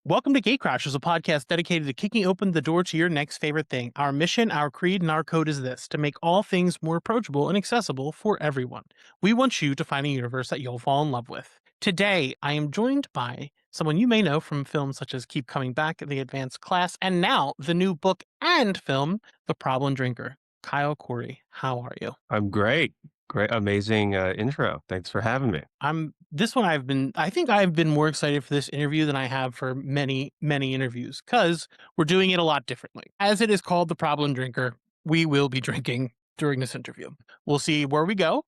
Welcome to Gatecrashers, a podcast dedicated to kicking open the door to your next favorite thing. Our mission, our creed, and our code is this: to make all things more approachable and accessible for everyone. We want you to find a universe that you'll fall in love with. Today, I am joined by someone you may know from films such as Keep Coming Back, The Advanced Class, and now the new book and film, The Problem Drinker. Kyle Kouri, how are you? I'm great. Great, amazing intro. Thanks for having me. I think I've been more excited for this interview than I have for many, many interviews because we're doing it a lot differently. As it is called The Problem Drinker, we will be drinking during this interview. We'll see where we go,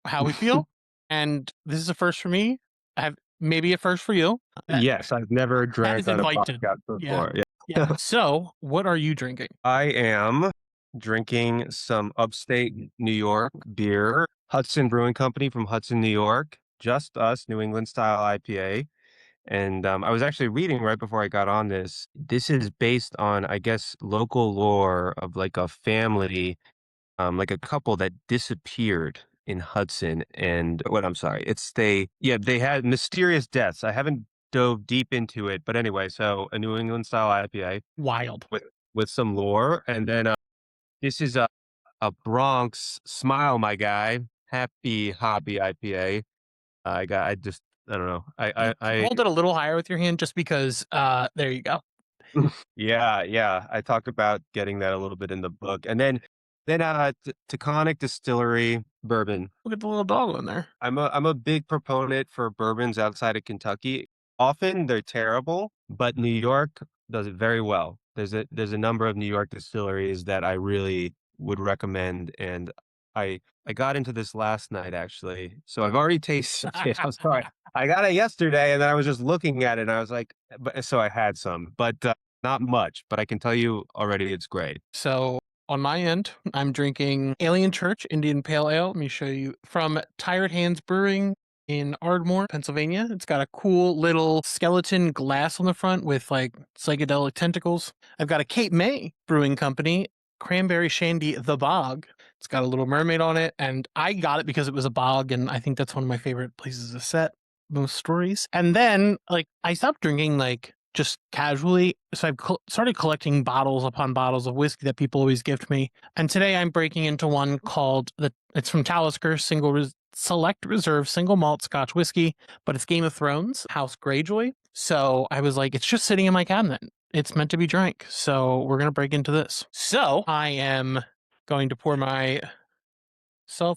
how we feel, and this is a first for me. Maybe a first for you. Yes, I've never That is drank on a invited. podcast Yeah. before. Yeah. So, what are you drinking? I am drinking some upstate New York beer, Hudson Brewing Company from Hudson, New York. Just Us New England style IPA. And I was actually reading right before I got on this. This is based on, I guess, local lore of like a family, like a couple that disappeared in Hudson. And what I'm sorry, they had mysterious deaths. I haven't dove deep into it, but anyway, so a New England style IPA Wild. with some lore, and then this is a Bronx Smile, my guy, happy hobby IPA. I don't know. Hold it a little higher with your hand just because there you go. Yeah. I talked about getting that a little bit in the book, and then Taconic Distillery bourbon. Look at the little dog in there. I'm a big proponent for bourbons outside of Kentucky. Often they're terrible, but New York does it very well. There's a number of New York distilleries that I really would recommend, and I got into this last night actually. So I've already tasted it. I'm sorry. I got it yesterday, and then I was just looking at it, and I was like, but so I had some, but not much. But I can tell you already, it's great. So on my end, I'm drinking Alien Church Indian Pale Ale. Let me show you from Tired Hands Brewing in Ardmore, Pennsylvania. It's got a cool little skeleton glass on the front with like psychedelic tentacles. I've got a Cape May Brewing Company Cranberry Shandy The Bog. It's got a little mermaid on it, and I got it because it was a bog, and I think that's one of my favorite places to set most stories. And then, like, I stopped drinking like just casually. So I've started collecting bottles upon bottles of whiskey that people always gift me. And today I'm breaking into one called it's from Talisker Select Reserve Single Malt Scotch Whiskey, but it's Game of Thrones House Greyjoy. So I was like, it's just sitting in my cabinet. It's meant to be drank. So we're going to break into this. So I am going to pour myself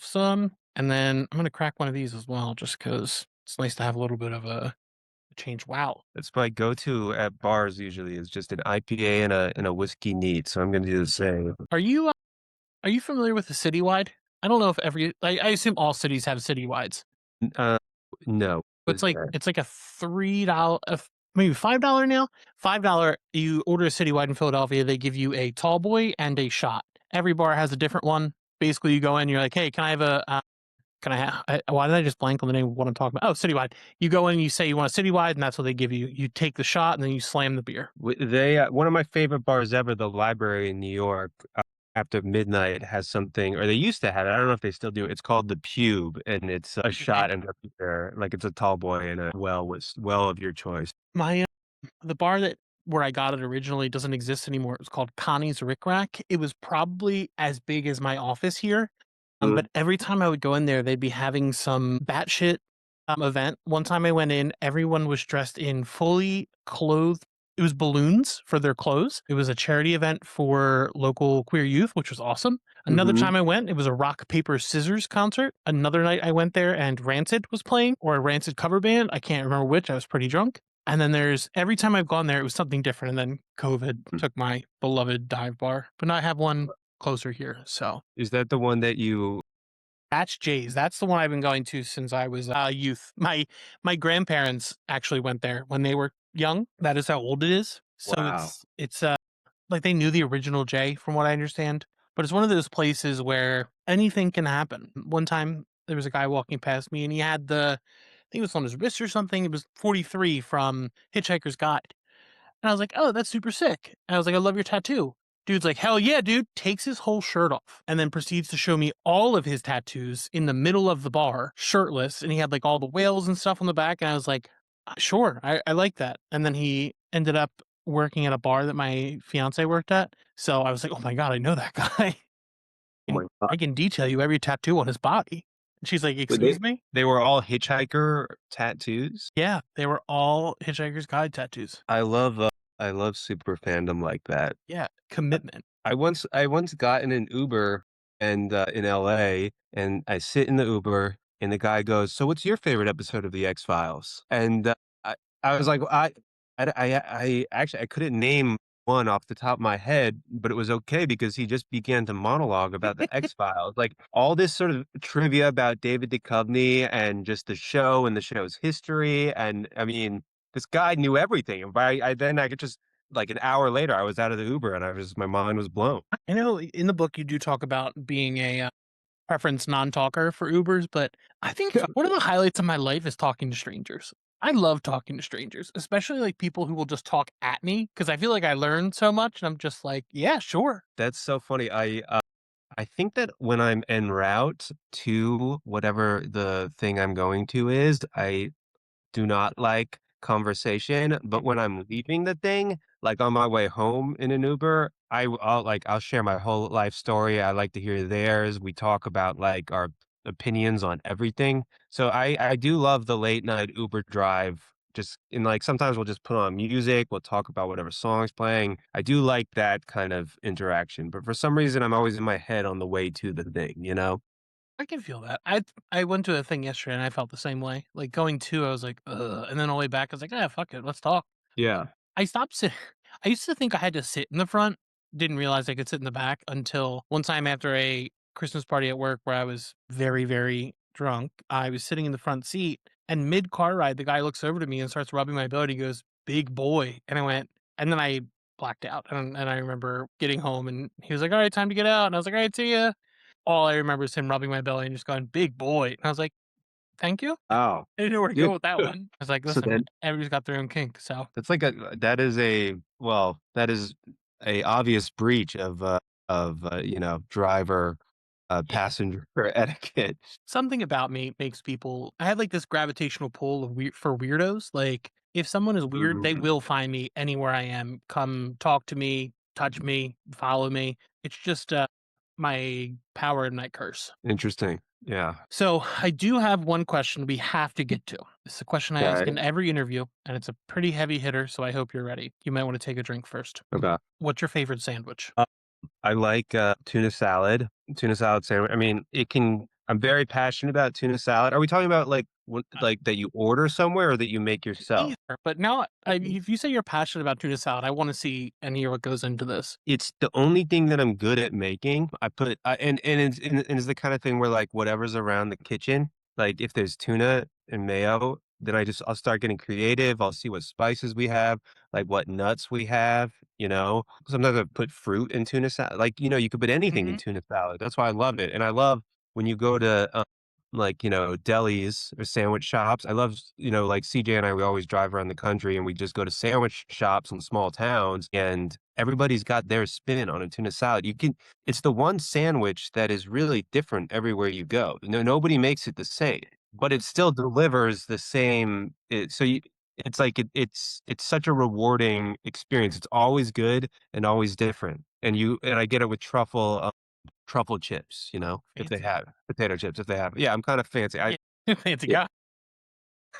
some, and then I'm going to crack one of these as well, just because it's nice to have a little bit of a change. Wow. That's my go-to at bars usually is just an IPA and a whiskey neat. So I'm going to do the same. Are you familiar with the Citywide? I don't know if I assume all cities have Citywides. Uh, no. It's like a $3, maybe $5 now. $5. You order a Citywide in Philadelphia, they give you a tall boy and a shot. Every bar has a different one. Basically, you go in, you're like, hey, can I have a can I have? Why did I just blank on the name of what I'm talking about? Oh, Citywide. You go in, you say you want a Citywide, and that's what they give you. You take the shot, and then you slam the beer. One of my favorite bars ever, the Library in New York, after midnight has something, or they used to have it. I don't know if they still do. It's called the Pube, and it's a shot and a beer. Like it's a tall boy and a well of your choice. The bar where I got it originally doesn't exist anymore. It was called Connie's Rick Rack. It was probably as big as my office here. But every time I would go in there, they'd be having some batshit event. One time I went in, everyone was dressed in fully clothed. It was balloons for their clothes. It was a charity event for local queer youth, which was awesome. Another time I went, it was a rock, paper, scissors concert. Another night I went there and Rancid was playing, or a Rancid cover band. I can't remember which. I was pretty drunk. And then every time I've gone there, it was something different. And then COVID took my beloved dive bar. But now I have one closer here. So is that the one that you? That's Jay's. That's the one I've been going to since I was a youth. My grandparents actually went there when they were young. That is how old it is. So Wow. it's like they knew the original Jay from what I understand. But it's one of those places where anything can happen. One time there was a guy walking past me and he had I think it was on his wrist or something. It was 43 from Hitchhiker's Guide. And I was like, oh, that's super sick. And I was like, I love your tattoo. Dude's like, hell yeah, dude. Takes his whole shirt off and then proceeds to show me all of his tattoos in the middle of the bar, shirtless. And he had like all the whales and stuff on the back. And I was like, sure, I like that. And then he ended up working at a bar that my fiance worked at. So I was like, "Oh my god, I know that guy. Oh my And god. I can detail you every tattoo on his body." And she's like, Wait, "Excuse me?" they were all hitchhiker tattoos? Yeah, they were all Hitchhiker's Guide tattoos. I I love super fandom like that. Yeah, commitment. I once got in an Uber and, in LA, and I sit in the Uber, and the guy goes, "So what's your favorite episode of The X-Files?" And, I I was like, I actually I couldn't name one off the top of my head, but it was okay because he just began to monologue about The X-Files, like, all this sort of trivia about David Duchovny and just the show and the show's history, and, I mean, this guy knew everything, but I could just like, an hour later, I was out of the Uber, and I was my mind was blown. I know in the book you do talk about being a, preference non-talker for Ubers, but I think one of the highlights of my life is talking to strangers. I love talking to strangers, especially, like, people who will just talk at me because I feel like I learn so much, and I'm just like, "Yeah, sure." That's so funny. I think that when I'm en route to whatever the thing I'm going to is, I do not like conversation, but when I'm leaving the thing, like on my way home in an Uber, I'll share my whole life story. I like to hear theirs. We talk about like our opinions on everything. So I do love the late night Uber drive. Just in like sometimes we'll just put on music, we'll talk about whatever song's playing. I do like that kind of interaction, but for some reason I'm always in my head on the way to the thing, you know? I can feel that. I went to a thing yesterday, and I felt the same way. Like, going to, I was like, "Ugh," and then on the way back, I was like, "Yeah, fuck it, let's talk." Yeah. I stopped sit I used to think I had to sit in the front, didn't realize I could sit in the back until one time after a Christmas party at work where I was very, very drunk, I was sitting in the front seat, and mid-car ride, the guy looks over to me and starts rubbing my belly, he goes, "Big boy," and I went and then I blacked out, and I remember getting home, and he was like, "Alright, time to get out," and I was like, "Alright, see ya." All I remember is him rubbing my belly and just going, "Big boy," and I was like, "Thank you?" Oh. I didn't know where to Yeah. go with that one. I was like, So "Listen, then everybody's got their own kink, so." that's like a that is a well, that is a obvious breach of, you know, driver, Yeah. passenger etiquette. Something about me makes people I have, like, this gravitational pull of for weirdos, like, if someone is weird, they Mm, will find me anywhere I am, come talk to me, touch me, follow me. It's just, my power and my curse. interesting. Yeah. So, I do have one question we have to get to. It's a question I ask Okay. in every interview, and it's a pretty heavy hitter, so I hope you're ready. You might wanna take a drink first. Okay. What's your favorite sandwich? I like, tuna salad sandwich. I mean, it can I'm very passionate about tuna salad. Are we talking about, like, what like, that you order somewhere or that you make yourself? Either, but now if you say you're passionate about tuna salad, I wanna see and hear what goes into this. It's the only thing that I'm good at making. And it's the kinda thing where, like, whatever's around the kitchen, like, if there's tuna and mayo, then I'll start getting creative. I'll see what spices we have, like, what nuts we have, you know? Sometimes I put fruit in tuna salad. Like, you know, you could put anything in Mhm. tuna salad. That's why I love it, and I love when you go to, like, you know, delis or sandwich shops. I love, you know, like CJ and I, we always drive around the country and we just go to sandwich shops in small towns and everybody's got their spin on a tuna salad. It's the one sandwich that is really different everywhere you go. No, nobody makes it the same, but it still delivers the same. It's like it's such a rewarding experience. It's always good and always different. And I get it with truffle chips, you know, if they Fancy. have potato chips, if they have yeah, I'm kind of fancy. Yeah. Fancy Yeah,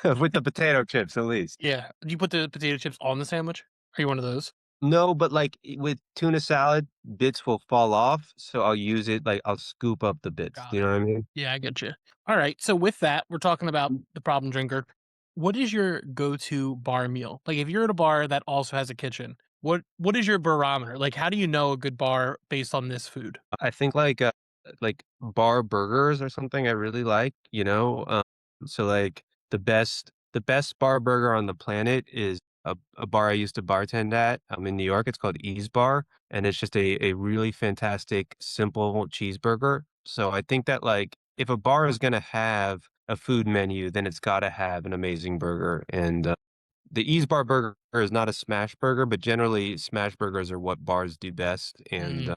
guy. with the potato chips at least. Yeah. Do you put the potato chips on the sandwich? Are you one of those? No, but, like, with tuna salad, bits will fall off, so I'll use it like, I'll scoop up the bits, do Got you it. know what I mean? Yeah, I get you. Alright, so with that, we're talking about the problem drinker. What is your go-to bar meal? Like, if you're at a bar that also has a kitchen, what is your barometer? Like, how do you know a good bar based on this food? I think, like, bar burgers or something I really like, you know? So, like, the best bar burger on the planet is a bar I used to bartend at, in New York, it's called Ease Bar, and it's just a really fantastic, simple cheeseburger. So, I think that, like, if a bar is gonna have a food menu, then it's gotta have an amazing burger, and, the Ease Bar burger is not a smash burger, but generally, smash burgers are what bars do best, and, Mm.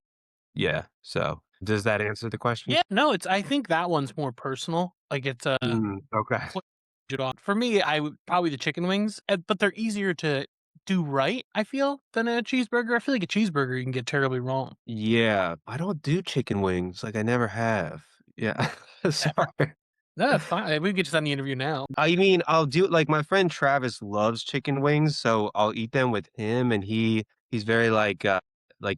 yeah, so does that answer the question? Yeah, no, it's I think that one's more personal. Like, it's, Mm, okay. what it on. For me, I would probably the chicken wings, but they're easier to do right, I feel, than a cheeseburger. I feel like a cheeseburger you can get terribly wrong. Yeah, I don't do chicken wings, like, I never have. Yeah, Yeah. sorry. No, that's fine. We can get you on the interview now. I mean, I'll do like, my friend Travis loves chicken wings, so I'll eat them with him, and he's very, like,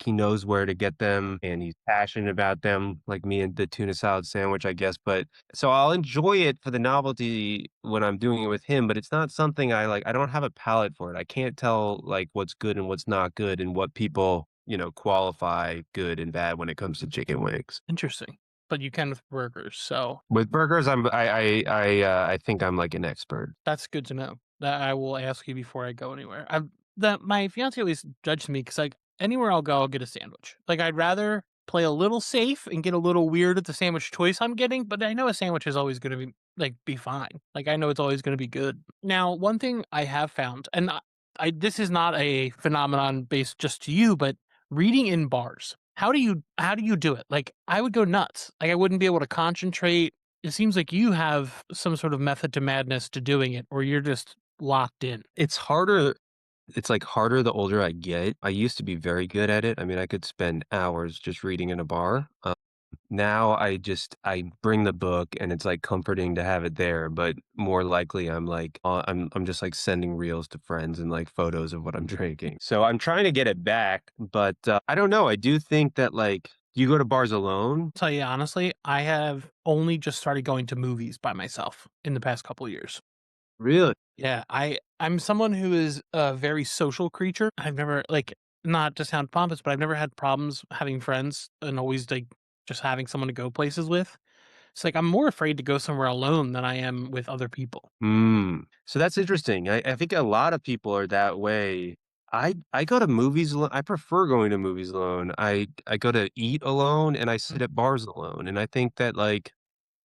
he knows where to get them, and he's passionate about them, like me and the tuna salad sandwich, I guess, but so I'll enjoy it for the novelty when I'm doing it with him, but it's not something I don't have a palate for it. I can't tell, like, what's good and what's not good and what people, qualify good and bad when it comes to chicken wings. Interesting. But you can with burgers, so With burgers, I think I'm, like, an expert. that's good to know. That I will ask you before I go anywhere. That my fiance always judges me because like anywhere I'll go, I'll get a sandwich. Like I'd rather play a little safe and get a little weird at the sandwich choice I'm getting, but I know a sandwich is always going to be fine. Like I know it's always going to be good. Now, one thing I have found, and I this is not a phenomenon based just to you, but reading in bars. How do you do it? Like I would go nuts. Like I wouldn't be able to concentrate. It seems like you have some sort of method to madness to doing it, or you're just locked in. It's harder it's, like, harder the older I get. I used to be very good at it. I mean, I could spend hours just reading in a bar. Now I bring the book and it's, like, comforting to have it there, but more likely I'm just, like, sending reels to friends and, like, photos of what I'm drinking. So I'm trying to get it back, but, I don't know. I do think that, like, you go to bars alone? Tell you honestly, I have only just started going to movies by myself in the past couple years. Really? Yeah, I'm someone who is a very social creature. I've never like not to sound pompous, but I've never had problems having friends and always like just having someone to go places with. It's like I'm more afraid to go somewhere alone than I am with other people. Mm. So that's interesting. I think a lot of people are that way. I go to movies alone. I prefer going to movies alone. I go to eat alone and I sit at bars alone. And I think that like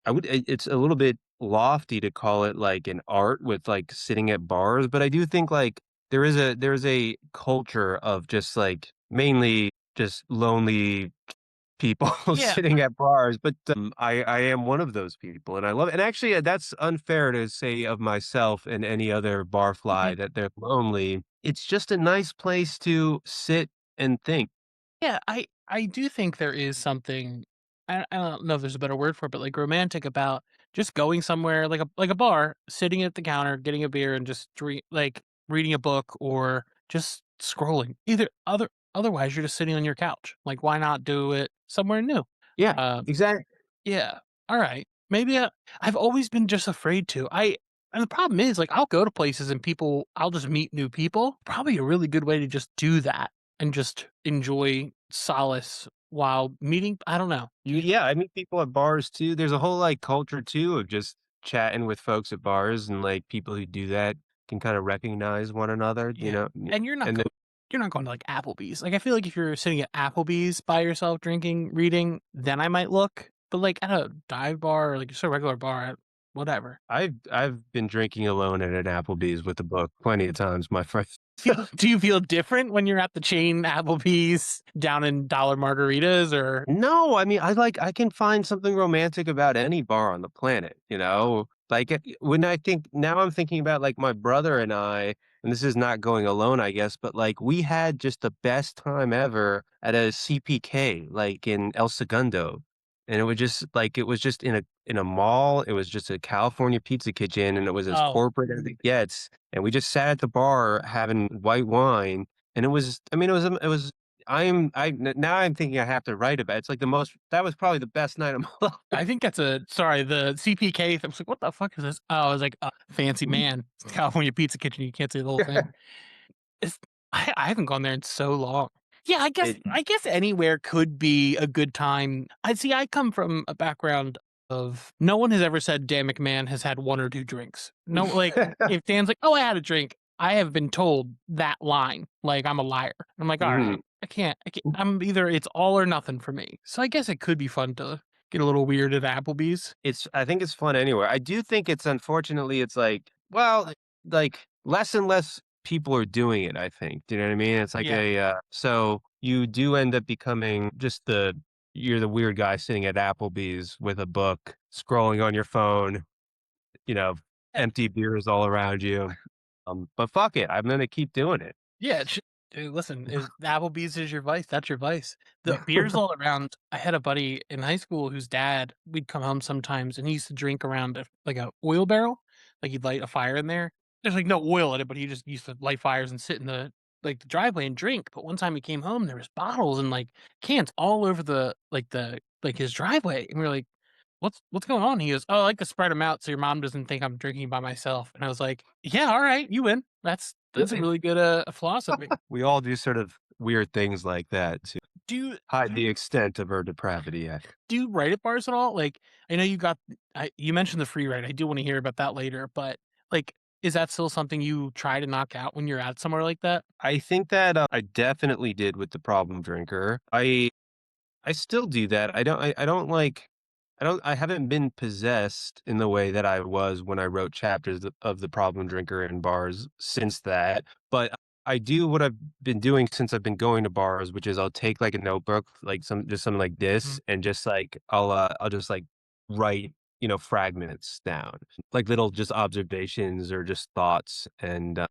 it's a little bit lofty to call it like an art with like sitting at bars, but I do think like there is a culture of just like mainly just lonely people Yeah, sitting at bars, but, I am one of those people, and I love it, and actually, that's unfair to say of myself and any other mhm. barfly that they're lonely. It's just a nice place to sit and think. Yeah, I do think there is something I don't know if there's a better word for it, but like romantic about just going somewhere like a bar, sitting at the counter, getting a beer, and just like reading a book or just scrolling. Otherwise, you're just sitting on your couch. Like, why not do it somewhere new? Yeah, Uh, exactly. yeah. All right. Maybe I've always been just afraid to. And the problem is, like, I'll go to places and I'll just meet new people. Probably a really good way to just do that and just enjoy solace while meeting. I don't know. You, Yeah, I meet people at bars too. There's a whole, like, culture too of just chatting with folks at bars, and, like, people who do that can kinda recognize one another, yeah. And and then you're not going to like Applebee's. Like, I feel like if you're sitting at Applebee's by yourself drinking, reading, then I might look. But like at a dive bar or like just a regular bar, whatever. I've been drinking alone at an Applebee's with a book plenty of times, my friend. Do you feel different when you're at the chain Applebee's down in Dollar Margaritas or No, I mean, I can find something romantic about any bar on the planet, you know? Like, when I think now I'm thinking about, like, my brother and I, and this is not going alone, I guess, but, like, we had just the best time ever at a CPK, like, in El Segundo, and it was just in a mall, it was just a California pizza kitchen, and it was as oh, corporate as it gets, and we just sat at the bar having white wine, and it was I mean, now I'm thinking I have to write about it. It's like the most that was probably the best night of my I think that's a sorry, the CPK, I was like, "What the fuck is this?" Oh, I was like, fancy life. man. It's California Pizza Kitchen, you can't say the whole thing. It's I haven't gone there in so long. Yeah, It I guess anywhere could be a good time. I come from a background of no one has ever said Dan McMahon has had 1 or 2 drinks. No, like, if Dan's like, "Oh, I had a drink," I have been told that line, like, I'm a liar. I'm like, Mhm. "Alright, I can't I'm either it's all or nothing for me." So I guess it could be fun to get a little weird at Applebee's. I think it's fun anywhere. I do think it's unfortunately, it's like, well, like, less and less people are doing it, I think. Do you know what I mean? It's like Yeah. so you do end up becoming just you're the weird guy sitting at Applebee's with a book, scrolling on your phone, you know, Eh empty beers all around you. But fuck it, I'm gonna keep doing it. Yeah, dude, listen, if Applebee's is your vice, that's your vice. The beer's all around. I had a buddy in high school whose dad, we'd come home sometimes, and he used to drink around like a oil barrel, like he'd light a fire in there. There's like no oil in it, but he just used to light fires and sit in the driveway and drink. But one time he came home, there was bottles and like cans all over the his driveway, and we are like, "What's going on?" He goes, "Oh, I like to spread them out so your mom doesn't think I'm drinking by myself." And I was like, "Yeah, all right, you win. That's a Really? really good philosophy." We all do sort of weird things like that to Do you hide the extent of our depravity. do you write at bars at all? Like, I know you mentioned the free write. I do want to hear about that later, but like, is that still something you try to knock out when you're at somewhere like that? I think that, I definitely did with the problem drinker. I still do that. I don't like I haven't been possessed in the way that I was when I wrote chapters of The Problem Drinker in bars since that, but I do what I've been doing since I've been going to bars, which is I'll take, like, a notebook, like, something like Mhm. this, and just, like, I'll just, like, write, fragments down, like, little just observations or just thoughts, and,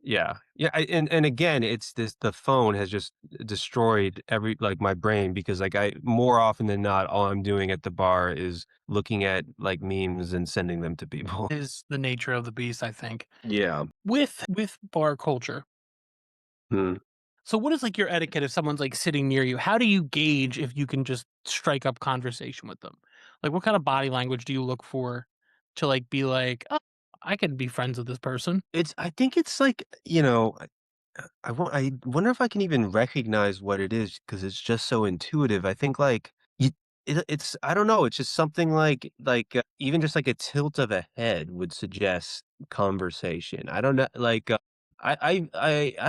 yeah. Yeah, and again, it's this the phone has just destroyed my brain because, like, I more often than not, all I'm doing at the bar is looking at, like, memes and sending them to people. Is the nature of the beast, I think. Yeah. With bar culture. Mm. So what is like your etiquette if someone's like sitting near you? How do you gauge if you can just strike up conversation with them? Like what kind of body language do you look for to like be like, "Oh, I can be friends with this person." I think it's like, I wonder if I can even recognize what it is because it's just so intuitive. I think, like, it's I don't know, it's just something even just, like, a tilt of a head would suggest conversation. I don't know, like, I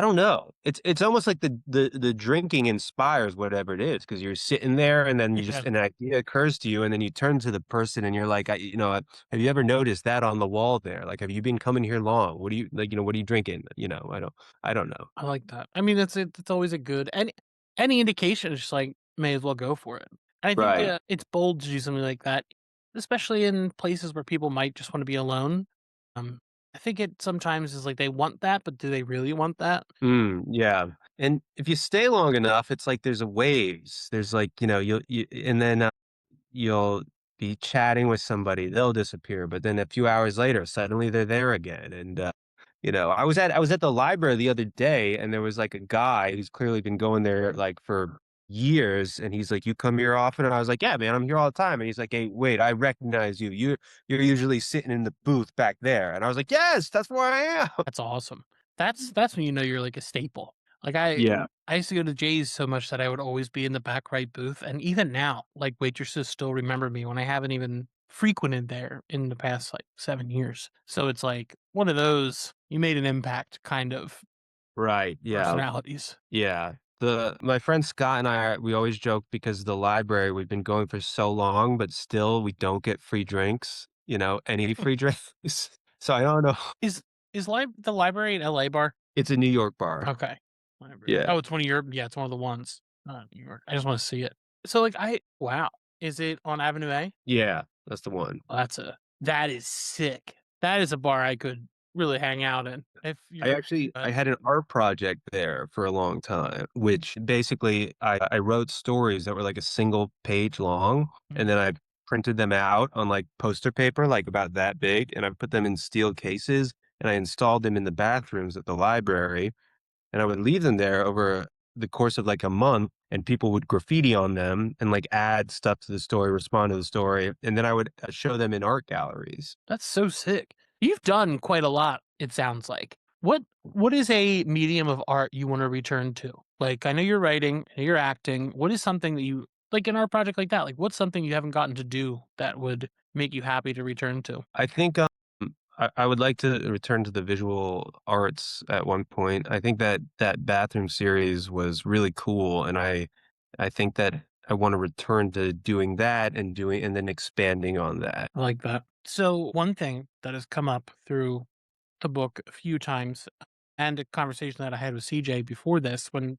don't know. It's almost like the drinking inspires whatever it is because 'cause you're sitting there and then you Yeah, just an idea occurs to you, and then you turn to the person and you're like, "Have you ever noticed that on the wall there? Like, have you been coming here long? What do you like, what are you drinking?" I don't know. I like that. I mean, it's always a good any indication is just like may as well go for it. And I think Right. it's bold to do something like that, especially in places where people might just want to be alone. Um, I think it sometimes is like they want that, but do they really want that? Yeah, and if you stay long enough, it's like there's a waves. There's like, and then, you'll be chatting with somebody, they'll disappear, but then a few hours later, suddenly they're there again, and, I was at the library the other day, and there was, like, a guy who's clearly been going there, like, for years, and he's like, "You come here often?" And I was like, "Yeah, man, I'm here all the time." And he's like, "Hey, wait, I recognize you. You're usually sitting in the booth back there." And I was like, "Yes, that's where I am." That's awesome. That's when you know you're like a staple. Like Yeah. I used to go to Jay's so much that I would always be in the back right booth, and even now, like waitresses still remember me when I haven't even frequented there in the past like 7 years. So it's like one of those you made an impact kind of Right, yeah. personalities. Yeah. The My friend Scott and we always joke because the library, we've been going for so long, but still we don't get free drinks, any free drinks. So I don't know. Is the library an LA bar? It's a New York bar. Okay. Library. Yeah. Oh, it's one of your yeah, it's one of the ones. New York. I just want to see it. So like I wow. Is it on Avenue A? Yeah, that's the one. Oh, that is sick. That is a bar I could really hang out in if you're I had an art project there for a long time, which basically I wrote stories that were like a single page long, mm, and then I printed them out on like poster paper, like about that big, and I put them in steel cases and I installed them in the bathrooms at the library. And I would leave them there over the course of like a month, and people would graffiti on them and like add stuff to the story, respond to the story, and then I would show them in art galleries. that's so sick. You've done quite a lot, it sounds like. What is a medium of art you want to return to? Like I know you're writing, I know you're acting. What is something that you like an art project like that? Like what's something you haven't gotten to do that would make you happy to return to? I think I would like to return to the visual arts at one point. I think that that bathroom series was really cool, and I think that I want to return to doing that and then expanding on that. I like that. So one thing that has come up through the book a few times and a conversation that I had with CJ before this when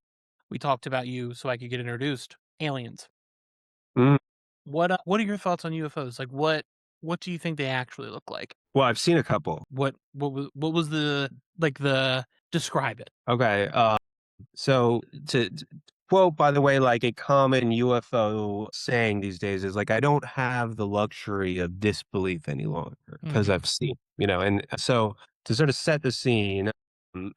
we talked about you so I could get introduced, aliens. What are your thoughts on UFOs? Like what do you think they actually look like? Well, I've seen a couple. What was the like the describe it? Okay, so to quote, by the way, like a common UFO saying these days is like, "I don't have the luxury of disbelief any longer because Mhm. I've seen," and so to sort of set the scene,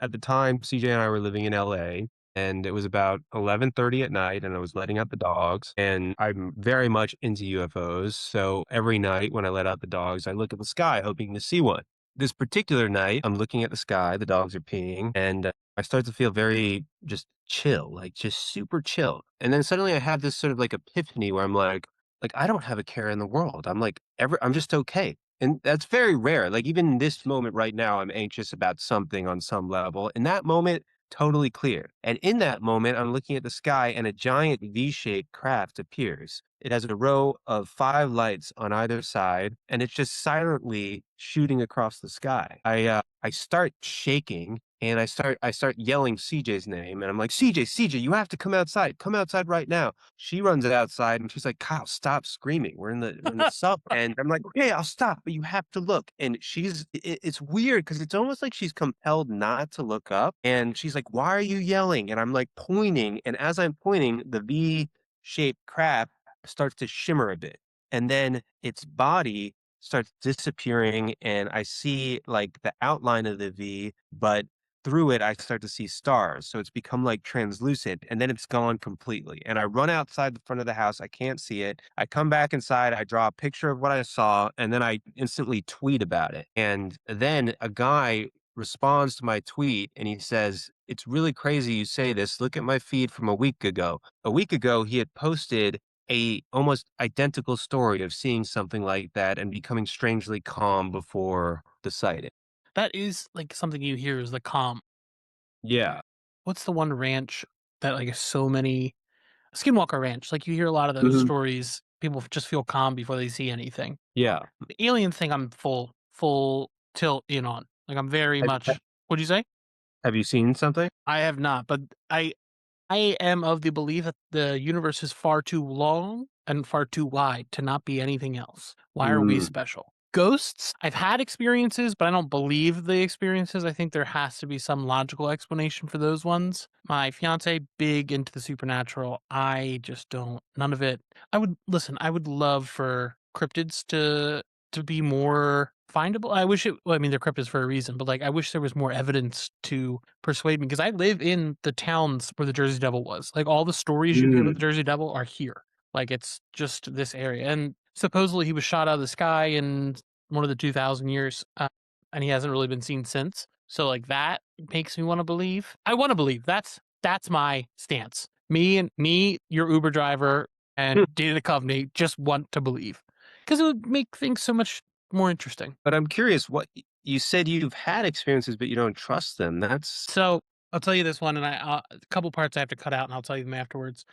at the time, CJ and I were living in LA, and it was about 11:30 at night, and I was letting out the dogs, and I'm very much into UFOs, so every night when I let out the dogs, I look at the sky hoping to see one. This particular night, I'm looking at the sky, the dogs are peeing, and I start to feel very just chill, like just super chill. And then suddenly I have this sort of like epiphany where I'm like I don't have a care in the world. I'm just okay. And that's very rare. Like even in this moment right now, I'm anxious about something on some level. In that moment, totally clear. And in that moment, I'm looking at the sky and a giant V-shaped craft appears. It has a row of 5 lights on either side, and it's just silently shooting across the sky. I start shaking and I start yelling CJ's name, and I'm like, "CJ, CJ, you have to come outside. Come outside right now." She runs outside, and she's like, "Kyle, stop screaming. We're in the summer." And I'm like, "Okay, I'll stop, but you have to look." And it's weird because it's almost like she's compelled not to look up, and she's like, "Why are you yelling?" And I'm like pointing, and as I'm pointing, the V-shaped craft starts to shimmer a bit, and then its body starts disappearing, and I see like the outline of the V, but through it, I start to see stars. So it's become like translucent and then it's gone completely. And I run outside the front of the house. I can't see it. I come back inside. I draw a picture of what I saw and then I instantly tweet about it. And then a guy responds to my tweet and he says, "It's really crazy you say this. Look at my feed from a week ago." A week ago, he had posted a almost identical story of seeing something like that and becoming strangely calm before the sighting. That is, like, something you hear is the calm. Yeah. What's the one ranch that, like, is so many Skinwalker Ranch, like, you hear a lot of those Mhm. stories, people just feel calm before they see anything. Yeah. The alien thing, I'm full tilt in on. Like, I'm very much what'd you say? Have you seen something? I have not, but I am of the belief that the universe is far too long and far too wide to not be anything else. Why are we Mm, special? Ghosts, I've had experiences, but I don't believe the experiences. I think there has to be some logical explanation for those ones. My fiance, big into the supernatural. I just don't, none of it. I would love for cryptids to be more findable. I wish it, well, I mean, they're cryptids for a reason, but like, I wish there was more evidence to persuade me because I live in the towns where the Jersey Devil was. Like all the stories you hear about the mm. Jersey Devil are here. Like it's just this area. And supposedly he was shot out of the sky in one of the 2000 years, and he hasn't really been seen since. So like that makes me want to believe. I want to believe. That's my stance. Me, your Uber driver, Hmm, and Data the Covenant just want to believe because it would make things so much more interesting. but I'm curious you said you've had experiences, but you don't trust them. So I'll tell you this one, and a couple parts I have to cut out, and I'll tell you them afterwards.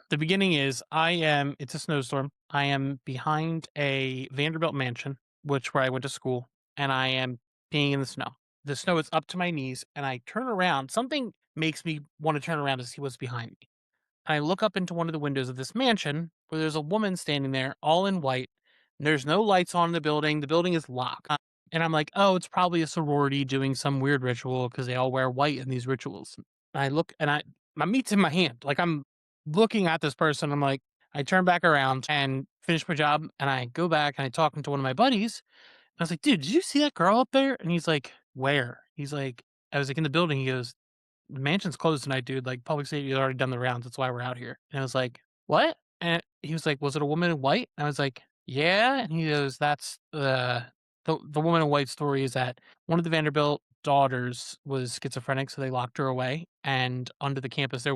The beginning is it's a snowstorm. I am behind a Vanderbilt mansion, which where I went to school, and I am being in the snow. The snow is up to my knees, and I turn around. Something makes me want to turn around to see what's behind me. I look up into one of the windows of this mansion where there's a woman standing there, all in white. And there's no lights on in the building. The building is locked. And I'm like, oh, it's probably a sorority doing some weird ritual because they all wear white in these rituals. And I look and my meat's in my hand. Like I'm looking at this person. I'm like, I turn back around and finish my job. And I go back and I talk to one of my buddies. And I was like, dude, did you see that girl up there? And he's like, where? He's like, I was like in the building. He goes, the mansion's closed tonight, dude. Like public safety has already done the rounds. That's why we're out here. And I was like, what? And he was like, was it a woman in white? And I was like, yeah. And he goes, that's the woman in white story is that one of the Vanderbilt daughters was schizophrenic, so they locked her away. And under the campus there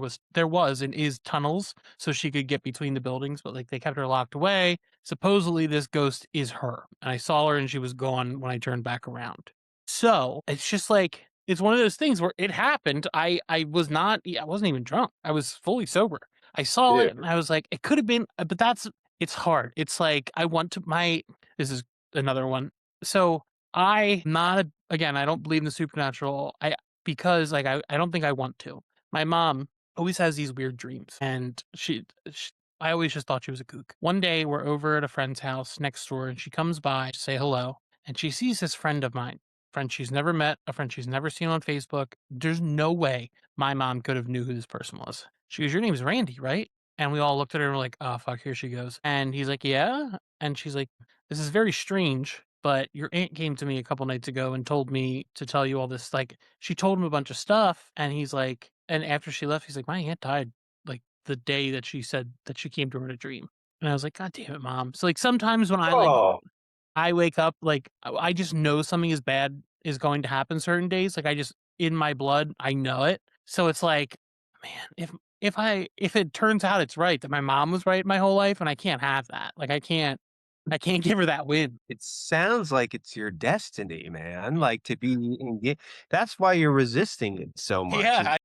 was and is tunnels so she could get between the buildings, but like they kept her locked away. Supposedly this ghost is her. And I saw her and she was gone when I turned back around. So, it's just like it's one of those things where it happened. I wasn't even drunk. I was fully sober. I saw Yeah. it and I was like, it could have been, but that's it's hard. It's like I want to my this is another one. So, I not again, I don't believe in the supernatural. Because like I don't think I want to. My mom always has these weird dreams and she I always just thought she was a kook. One day we're over at a friend's house next door and she comes by to say hello and she sees this friend of mine, friend she's never met, a friend she's never seen on Facebook. There's no way my mom could have knew who this person was. She goes, "Your name's Randy, right?" And we all looked at her and were like, "Oh, fuck, here she goes." And he's like, "Yeah?" And she's like, "This is very strange, but your aunt came to me a couple nights ago and told me to tell you all this." Like, she told him a bunch of stuff, and he's like, and after she left, he's like, "My aunt died like the day that she said that she came to her in a dream." And I was like, "God damn it, mom." So like sometimes when Oh, I wake up, like, I just know something is bad is going to happen certain days, like, I just in my blood, I know it. So it's like, man, if it turns out it's right that my mom was right my whole life, and I can't have that, like, I can't give her that win. it sounds like it's your destiny, man, like, to be that's why you're resisting it so much, is Yeah,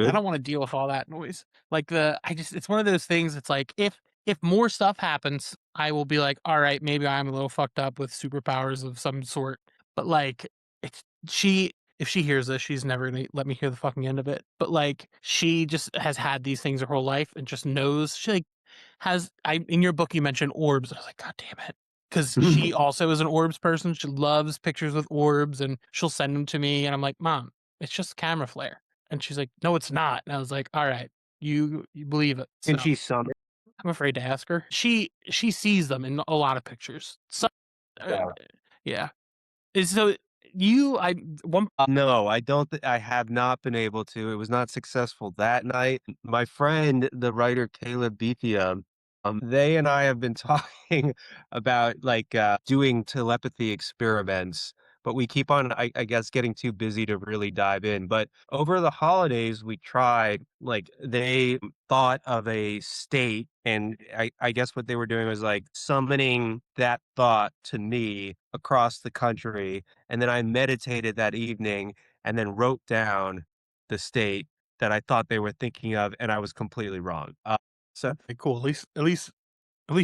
I good. don't wanna deal with all that noise. Like, I just it's one of those things, it's like, if more stuff happens, I will be like, "Alright, maybe I'm a little fucked up with superpowers of some sort." But, like, it's she if she hears this, she's never gonna let me hear the fucking end of it. But, like, she just has had these things her whole life and just knows she, like, has I in your book, you mentioned orbs. I was like, "God damn it," because she also is an orbs person. She loves pictures with orbs, and she'll send them to me, and I'm like, "Mom, it's just camera flare." And she's like, "No, it's not." And I was like, "Alright, you believe it." Can So, she summon? I'm afraid to ask her. She sees them in a lot of pictures. So uh, Yeah. yeah. So you I one No, I don't I have not been able to, it was not successful that night. My friend, the writer Caleb Bethia, they and I have been talking about, like, doing telepathy experiments, but we keep on, I guess, getting too busy to really dive in. But over the holidays, we tried, like, they thought of a state, and I guess what they were doing was, like, summoning that thought to me across the country, and then I meditated that evening and then wrote down the state that I thought they were thinking of, and I was completely wrong. So okay, cool. At least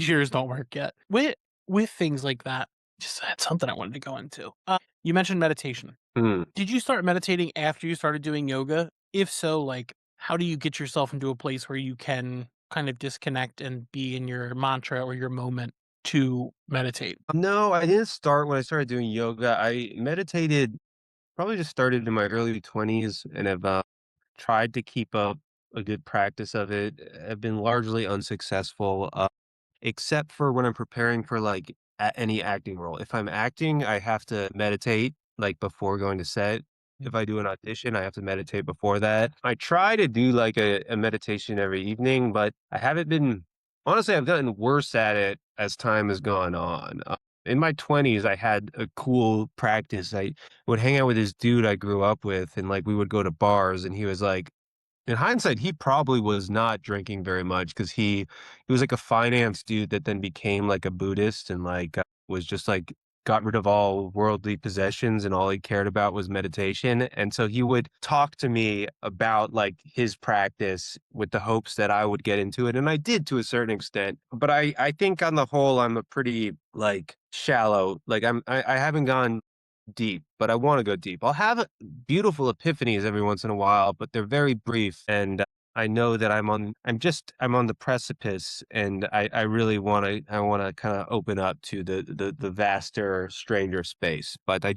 yours don't work yet. With things like that, just that's something I wanted to go into. You mentioned meditation. mm. Did you start meditating after you started doing yoga? If so, like, how do you get yourself into a place where you can kind of disconnect and be in your mantra or your moment to meditate? No, I didn't start when I started doing yoga. I meditated probably just started in my early 20s and have tried to keep up a good practice of it. Have been largely unsuccessful. Except for when I'm preparing for, like, any acting role. If I'm acting, I have to meditate, like, before going to set. If I do an audition, I have to meditate before that. I try to do, like, a meditation every evening, but I haven't been honestly, I've gotten worse at it as time has gone on. In my 20s, I had a cool practice. I would hang out with this dude I grew up with, and, like, we would go to bars, and he was like in hindsight, he probably was not drinking very much because he was like a finance dude that then became like a Buddhist and like was just like got rid of all worldly possessions and all he cared about was meditation. And so he would talk to me about like his practice with the hopes that I would get into it. And I did to a certain extent. But I think on the whole, I'm a pretty like shallow, like I haven't gone deep, but I wanna go deep. I'll have beautiful epiphanies every once in a while, but they're very brief, and I know that I'm on the precipice, and I really wanna kinda open up to the vaster, stranger space, but I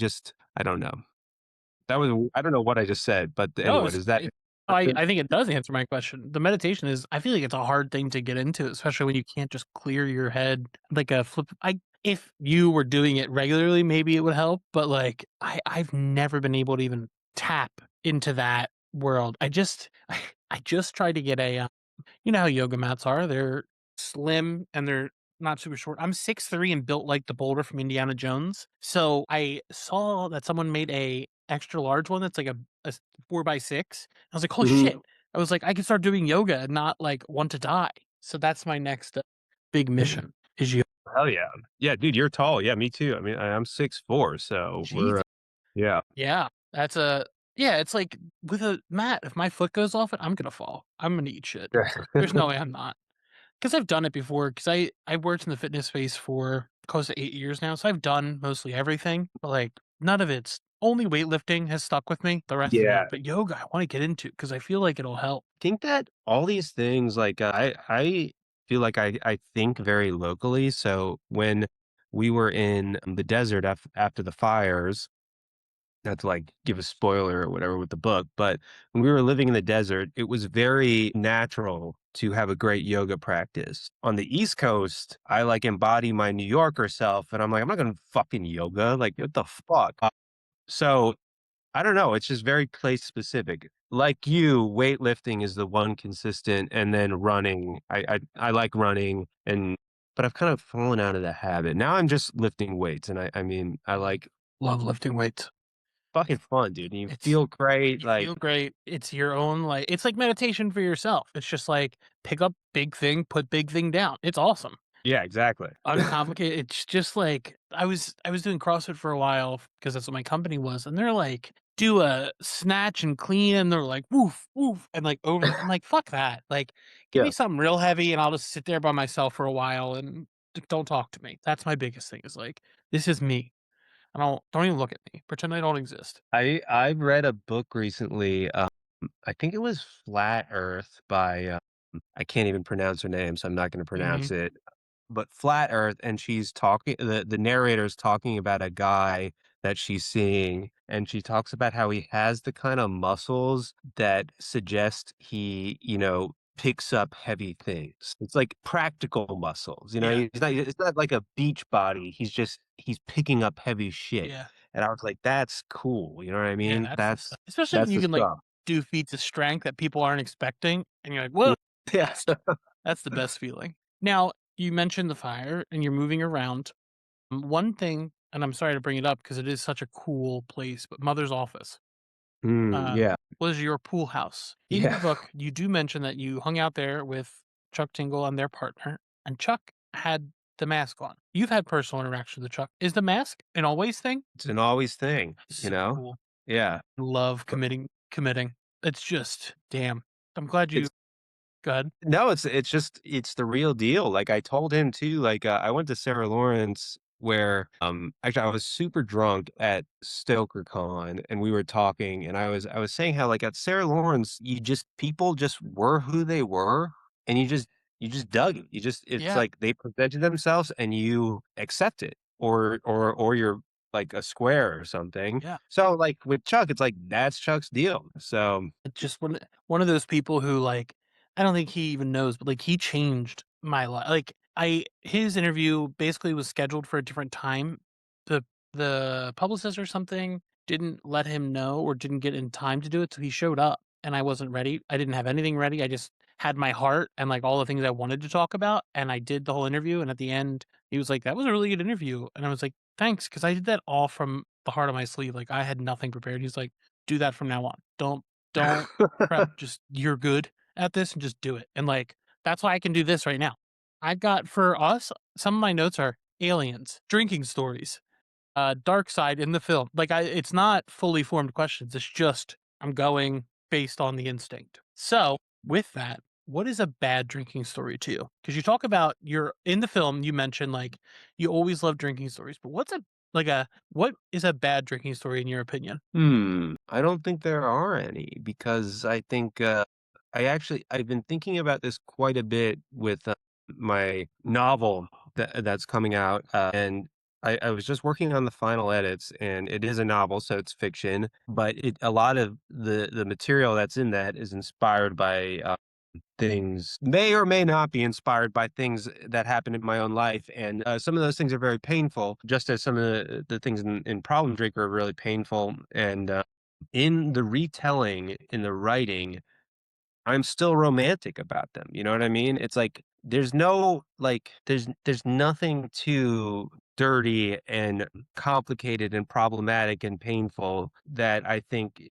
don't know. That was I don't know what I just said, but No, anyway, does that I think it does answer my question. The meditation is I feel like it's a hard thing to get into, especially when you can't just clear your head like a flip. I if you were doing it regularly, maybe it would help, but like I've never been able to even tap into that world. I just tried to get a you know how yoga mats are? They're slim and they're not super short. I'm 6'3" and built like the boulder from Indiana Jones. So I saw that someone made a extra large one that's like a 4 by 6. I was like, "Oh shit." Mhm. I was like, "I can start doing yoga and not like want to die." So that's my next big mission is yoga. Hell yeah. Yeah, dude, you're tall. Yeah, me too. I mean, I'm 6'4", so we're, Jesus. yeah. Yeah. That's a yeah, it's like with a mat, if my foot goes off it, I'm gonna fall. I'm gonna eat shit. There's no way I'm not. 'Cause I've done it before. Cause I worked in the fitness space for close to 8 years now, so I've done mostly everything, but, like, none of it's only weightlifting has stuck with me, the rest of Yeah. it but yoga, I wanna get into because I feel like it'll help. Think that all these things like I feel like I think very locally. So when we were in the desert after the fires. Not to like give a spoiler or whatever with the book, but when we were living in the desert, it was very natural to have a great yoga practice. On the East Coast, I like embody my New Yorker self, and I'm like, I'm not gonna fucking yoga. Like, what the fuck? So I don't know. It's just very place specific. Like you, weightlifting is the one consistent, and then running. I like running, and but I've kind of fallen out of the habit. Now I'm just lifting weights, and I mean I like Love lifting weights. fucking fun, dude. And you It's feel great. you Like feel great. It's your own like it's like meditation for yourself. It's just like pick up big thing, put big thing down. It's awesome. yeah, exactly. Uncomplicated. It's just like I was doing CrossFit for a while because that's what my company was, and they're like, do a snatch and clean, and they're like, woof, woof, and like over the I'm like, fuck that. Like, give Yeah. me something real heavy and I'll just sit there by myself for a while and don't talk to me. That's my biggest thing is like, this is me. I don't even look at me. Pretend I don't exist. I read a book recently. I think it was Flat Earth by I can't even pronounce her name, so I'm not going to Mhm. pronounce it. But Flat Earth, and she's talking. The narrator is talking about a guy that she's seeing, and she talks about how he has the kind of muscles that suggest he, picks up heavy things. It's like practical muscles. Yeah. He's not. It's not like a beach body. He's picking up heavy shit. Yeah. And I was like, "That's cool." You know what I Yeah, mean? that's the stuff. That's Especially when that's you the can, like, stuff. do feats of strength that people aren't expecting, and you're like, "Whoa." Yeah. That's that's the best feeling. Now, you mentioned the fire and you're moving around. One thing, and I'm sorry to bring it up because it is such a cool place, but mother's office, Yeah. was your pool house. In Yeah. your book, you do mention that you hung out there with Chuck Tingle and their partner, and Chuck had the mask on. You've had personal interaction with Chuck. Is the mask an always thing? It's an always thing, you So know? cool. Yeah. Love But committing. It's just damn. I'm glad you it's go ahead. no, it's just it's the real deal. Like I told him too, like I went to Sarah Lawrence where actually I was super drunk at StokerCon and we were talking and I was saying how like at Sarah Lawrence people just were who they were and you just dug it. It's Yeah, like they presented themselves and you accept it or you're like a square or something. yeah. So like with Chuck, it's like that's Chuck's deal. So It's just one of those people who, like, I don't think he even knows, but, like, he changed my life. Like, I his interview basically was scheduled for a different time. The the publicist or something didn't let him know or didn't get in time to do it, so he showed up, and I wasn't ready. I didn't have anything ready. I just had my heart and, like, all the things I wanted to talk about, and I did the whole interview, and at the end, he was like, "That was a really good interview," and I was like, "Thanks," because I did that all from the heart of my sleeve. Like, I had nothing prepared. He's like, "Do that from now on. Don't prep, just you're good at this and just do it." And, like, that's why I can do this right now. I've got for us, some of my notes are aliens, drinking stories, dark side in the film. Like, it's not fully formed questions. It's just I'm going based on the instinct. So, with that, what is a bad drinking story to you? Because you talk about you're in the film, you mentioned, like, you always love drinking stories, but what is a bad drinking story in your opinion? I don't think there are any because I think I've been thinking about this quite a bit with my novel that's coming out, and I was just working on the final edits, and it is a novel, so it's fiction, but a lot of the material that's in that is inspired by things may or may not be inspired by things that happen in my own life. And some of those things are very painful, just as some of the things in Problem Drinker are really painful. And in the retelling, in the writing, I'm still romantic about them. You know what I mean? It's like there's no like there's nothing too dirty and complicated and problematic and painful that I think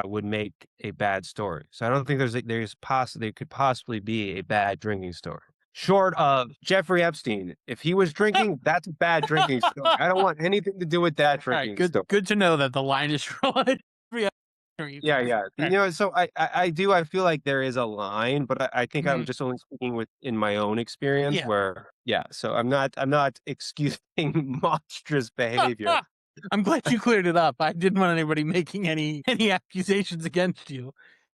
would make a bad story. So I don't think there could possibly be a bad drinking story. Short of Jeffrey Epstein, if he was drinking, that's a bad drinking story. I don't want anything to do with that Alright, drinking good story. good to know that the line is drawn. Yeah. Yeah, yeah. Alright. So I feel like there is a line, but I think I'm Mhm. just only speaking with in my own experience Yeah. where yeah, so I'm not excusing monstrous behavior. I'm glad you cleared it up. I didn't want anybody making any accusations against you.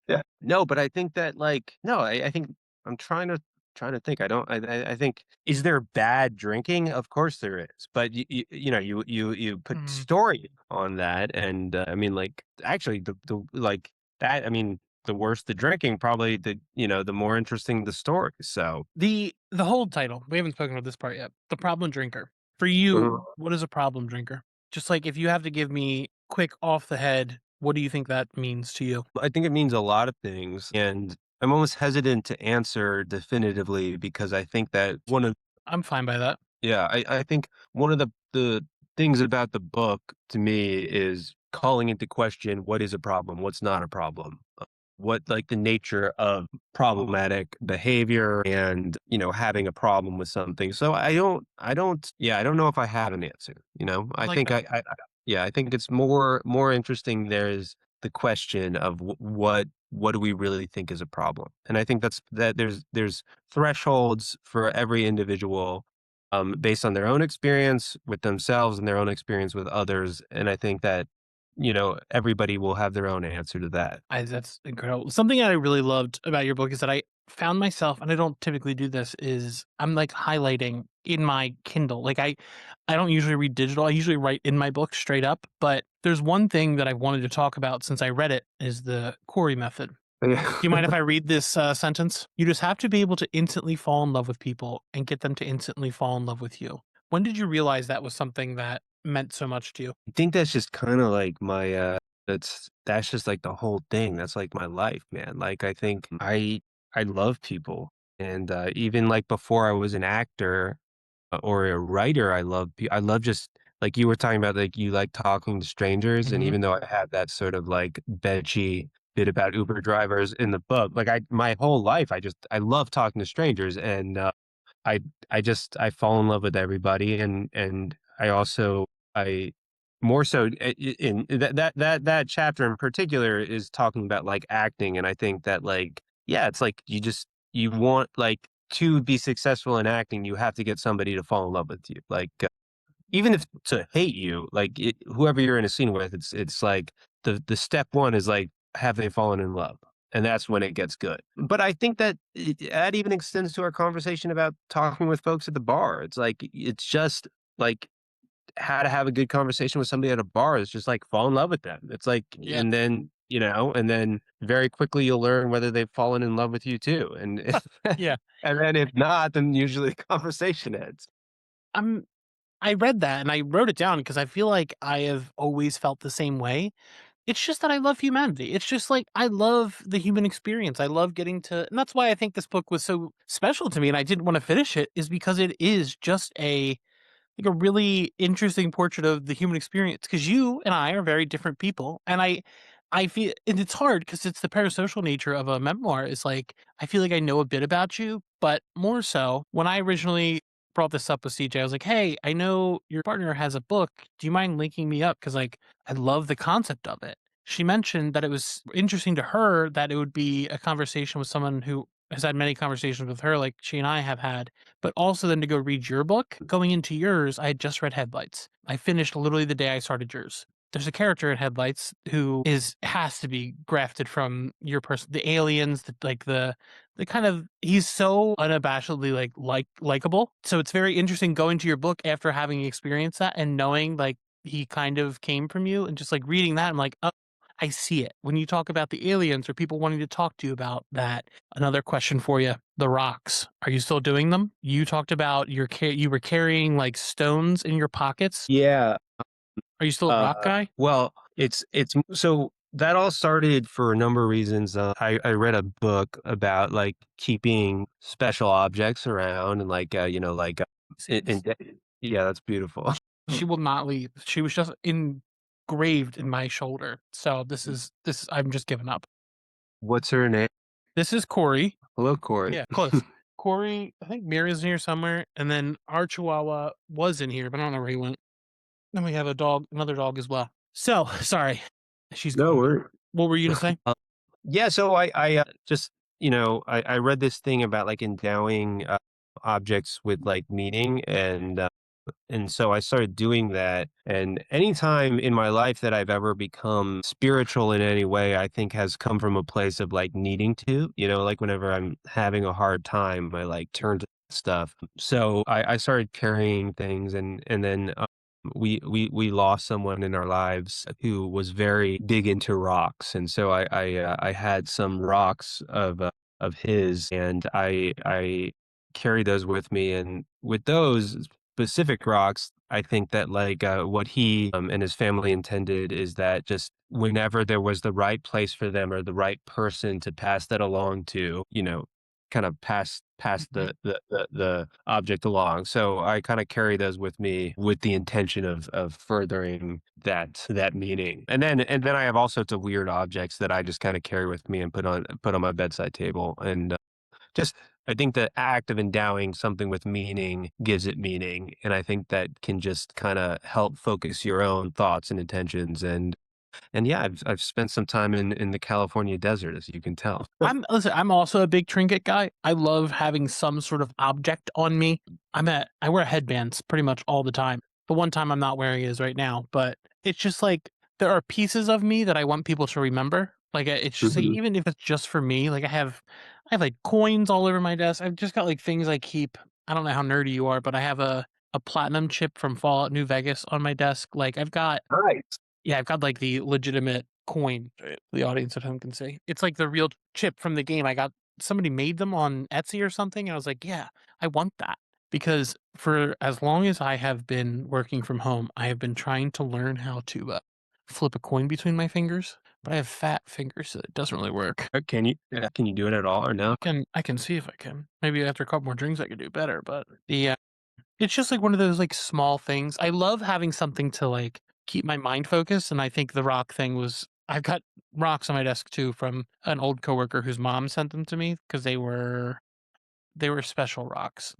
Yeah. No, but I think that like no, I think I'm trying to trying to think. I don't. I think is there bad drinking? Of course there is, but you know you put Mm, story on that, and I mean like actually the like that. I mean the worse the drinking, probably the more interesting the story. So the whole title, we haven't spoken about this part yet. The problem drinker. For you, mhm. what is a problem drinker? Just like if you have to give me quick off the head, what do you think that means to you? I think it means a lot of things, and I'm almost hesitant to answer definitively because I think that one of I'm fine by that. yeah, I think one of the things about the book to me is calling into question what is a problem, what's not a problem, what like the nature of problematic behavior and having a problem with something. So I don't know if I have an answer. I I like think that. yeah, I think it's more interesting. There's the question of what do we really think is a problem, and I think that there's thresholds for every individual based on their own experience with themselves and their own experience with others. And I think that, everybody will have their own answer to that. That's incredible. Something that I really loved about your book is that I found myself, and I don't typically do this, is I'm like highlighting in my Kindle. Like I don't usually read digital. I usually write in my book straight up. But there's one thing that I wanted to talk about since I read it is the Kouri method. Do you mind if I read this sentence? You just have to be able to instantly fall in love with people and get them to instantly fall in love with you. When did you realize that was something that meant so much to you? I think that's just kind of like my that's just like the whole thing. That's like my life, man. Like I think I love people. And even like before I was an actor, or a writer, I love just like you were talking about, like you like talking to strangers, and Hmm. even though I have that sort of like benchy bit about Uber drivers in the book, like my whole life I love talking to strangers, and I I fall in love with everybody, and I also I more so in that chapter in particular is talking about like acting, and I think that like yeah, it's like you want like to be successful in acting, you have to get somebody to fall in love with you. Like even if to hate you, like whoever you're in a scene with, it's like the step one is like have they fallen in love, and that's when it gets good. But I think that that even extends to our conversation about talking with folks at the bar. It's like it's just like how to have a good conversation with somebody at a bar is just like fall in love with them. It's like, Yeah. and then and then very quickly you'll learn whether they've fallen in love with you too. And Yeah. and then if not, then usually the conversation ends. I'm I read that and I wrote it down because I feel like I have always felt the same way. It's just that I love humanity. It's just like I love the human experience. I love getting to, and that's why I think this book was so special to me and I didn't want to finish it, is because it is just a really interesting portrait of the human experience, because you and I are very different people, and I feel, and it's hard because it's the parasocial nature of a memoir. Is like I feel like I know a bit about you, but more so when I originally brought this up with CJ, I was like, "Hey, I know your partner has a book. Do you mind linking me up? Because like I love the concept of it." She mentioned that it was interesting to her that it would be a conversation with someone who has had many conversations with her, like she and I have had, but also then to go read your book. Going into yours, I had just read Headlights. I finished literally the day I started yours. There's a character in Headlights who is has to be grafted from your person. The aliens, the kind of, he's so unabashedly likable. So it's very interesting going to your book after having experienced that and knowing like he kind of came from you, and just like reading that, I'm like, oh, I see it. When you talk about the aliens or people wanting to talk to you about that. Another question for you. The rocks. Are you still doing them? You talked about you were carrying like stones in your pockets. Yeah. Are you still a rock guy? Well, it's so that all started for a number of reasons. I read a book about like keeping special objects around and like See, in, yeah, that's beautiful. she will not leave. She was just engraved in my shoulder. So this is I'm just giving up. What's her name? This is Corey. Hello, Corey. Yeah, close. Corey, I think Miriam's in here somewhere, and then our Chihuahua was in here, but I don't know where he went. Then we have a dog, another dog as well. So sorry, she's No, gone. we're What were you gonna say? yeah. So I just I read this thing about like endowing objects with like meaning, and And so I started doing that. And anytime in my life that I've ever become spiritual in any way, I think has come from a place of like needing to, like whenever I'm having a hard time, I like turn to stuff. So I started carrying things, and then we lost someone in our lives who was very big into rocks, and so I had some rocks of his, and I carry those with me, and with those specific rocks, I think that like what he and his family intended is that just whenever there was the right place for them or the right person to pass that along to, kind of pass Mhm. the object along. So I kind of carry those with me with the intention of furthering that meaning. And then I have all sorts of weird objects that I just kind of carry with me and put on my bedside table. And just I think the act of endowing something with meaning gives it meaning, and I think that can just kinda help focus your own thoughts and intentions, and yeah, I've spent some time in the California desert, as you can tell. I'm also a big trinket guy. I love having some sort of object on me. I wear headbands pretty much all the time. The one time I'm not wearing is right now, but it's just like there are pieces of me that I want people to remember. Like it's just like Mhm. even if it's just for me, like I have like coins all over my desk. I've just got like things I keep. I don't know how nerdy you are, but I have a platinum chip from Fallout New Vegas on my desk. Like I've got Nice. yeah, I've got, like, the legitimate coin, the audience at home can see. It's like the real chip from the game. I got somebody made them on Etsy or something, and I was like, "Yeah, I want that." Because for as long as I have been working from home, I have been trying to learn how to, flip a coin between my fingers, but I have fat fingers, so it doesn't really work. Can you do it at all or no? I can see if I can. Maybe after a couple more drinks, I could do better, but it's just like one of those, like, small things. I love having something to, like, keep my mind focused, and I think the rock thing was I've got rocks on my desk too from an old coworker whose mom sent them to me because they were special rocks.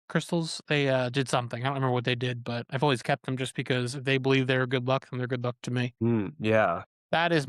Crystals, did something. I don't remember what they did, but I've always kept them just because if they believe they're good luck, then they're good luck to me. Yeah. That is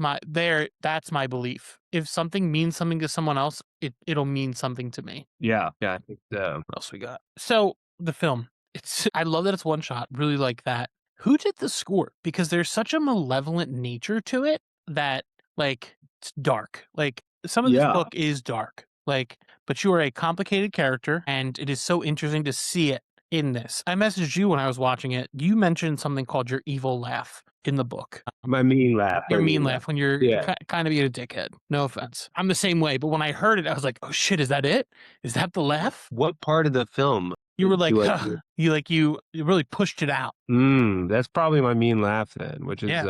that's my belief. If something means something to someone else, it'll mean something to me. Yeah. Yeah, I think so. What else we got? So, the film. It's I love that it's one shot, really like that. Who did the score? Because there's such a malevolent nature to it that, like, it's dark. Like, some of this Yeah. book is dark, like, but you are a complicated character, and it is so interesting to see it in this. I messaged you when I was watching it. You mentioned something called your evil laugh in the book. My mean laugh, Your my mean mean laugh. laugh when you're Yeah. kind of being a dickhead. No offense. I'm the same way, but when I heard it, I was like, "Oh shit, is that it? Is that the laugh?" What part of the film You were like, do I "Huh." You really pushed it out. that's probably my mean laugh then, which is Yeah,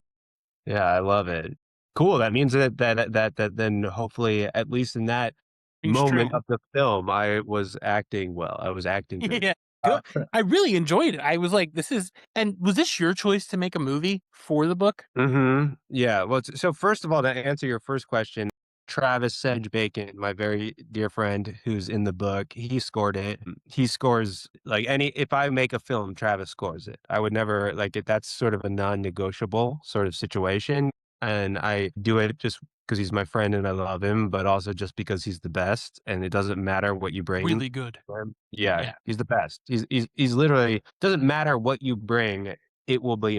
yeah, I love it. Cool, that means that then hopefully, at least in that rings moment true. of the film, I was acting well, I was acting good. Yeah, Uh, good. I really enjoyed it. I was like, "This is." And was this your choice to make a movie for the book? yeah, well, so first of all, to answer your first question, Travis Sedge Bacon, my very dear friend who's in the book, he scored it. He scores like any if I make a film, Travis scores it. I would never like it. That's sort of a non-negotiable sort of situation. And I do it just because he's my friend and I love him, but also just because he's the best. And it doesn't matter what you bring. Really good. Yeah, Yeah. he's the best. He's literally doesn't matter what you bring, it will be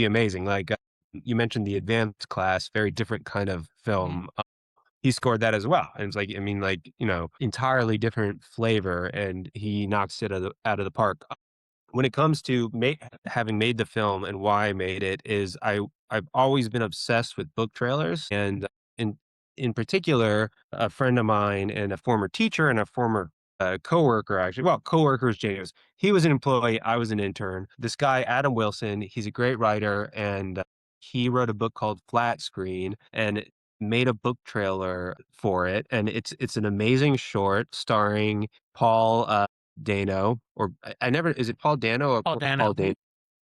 amazing. Like you mentioned the advanced class, very different kind of Mhm. film. He scored that as well. And it's like, I mean, like, entirely different flavor, and he knocks it out of the park. When it comes to having made the film and why I made it is I've always been obsessed with book trailers, and in in particular, a friend of mine and a former teacher and a former coworker, actually, well, coworker is James. He was an employee, I was an intern. This guy Adam Wilson, he's a great writer, and he wrote a book called Flat Screen and made a book trailer for it, and it's an amazing short starring Paul Dano, or I never is it Paul Dano or Paul Paul Dano. Dano?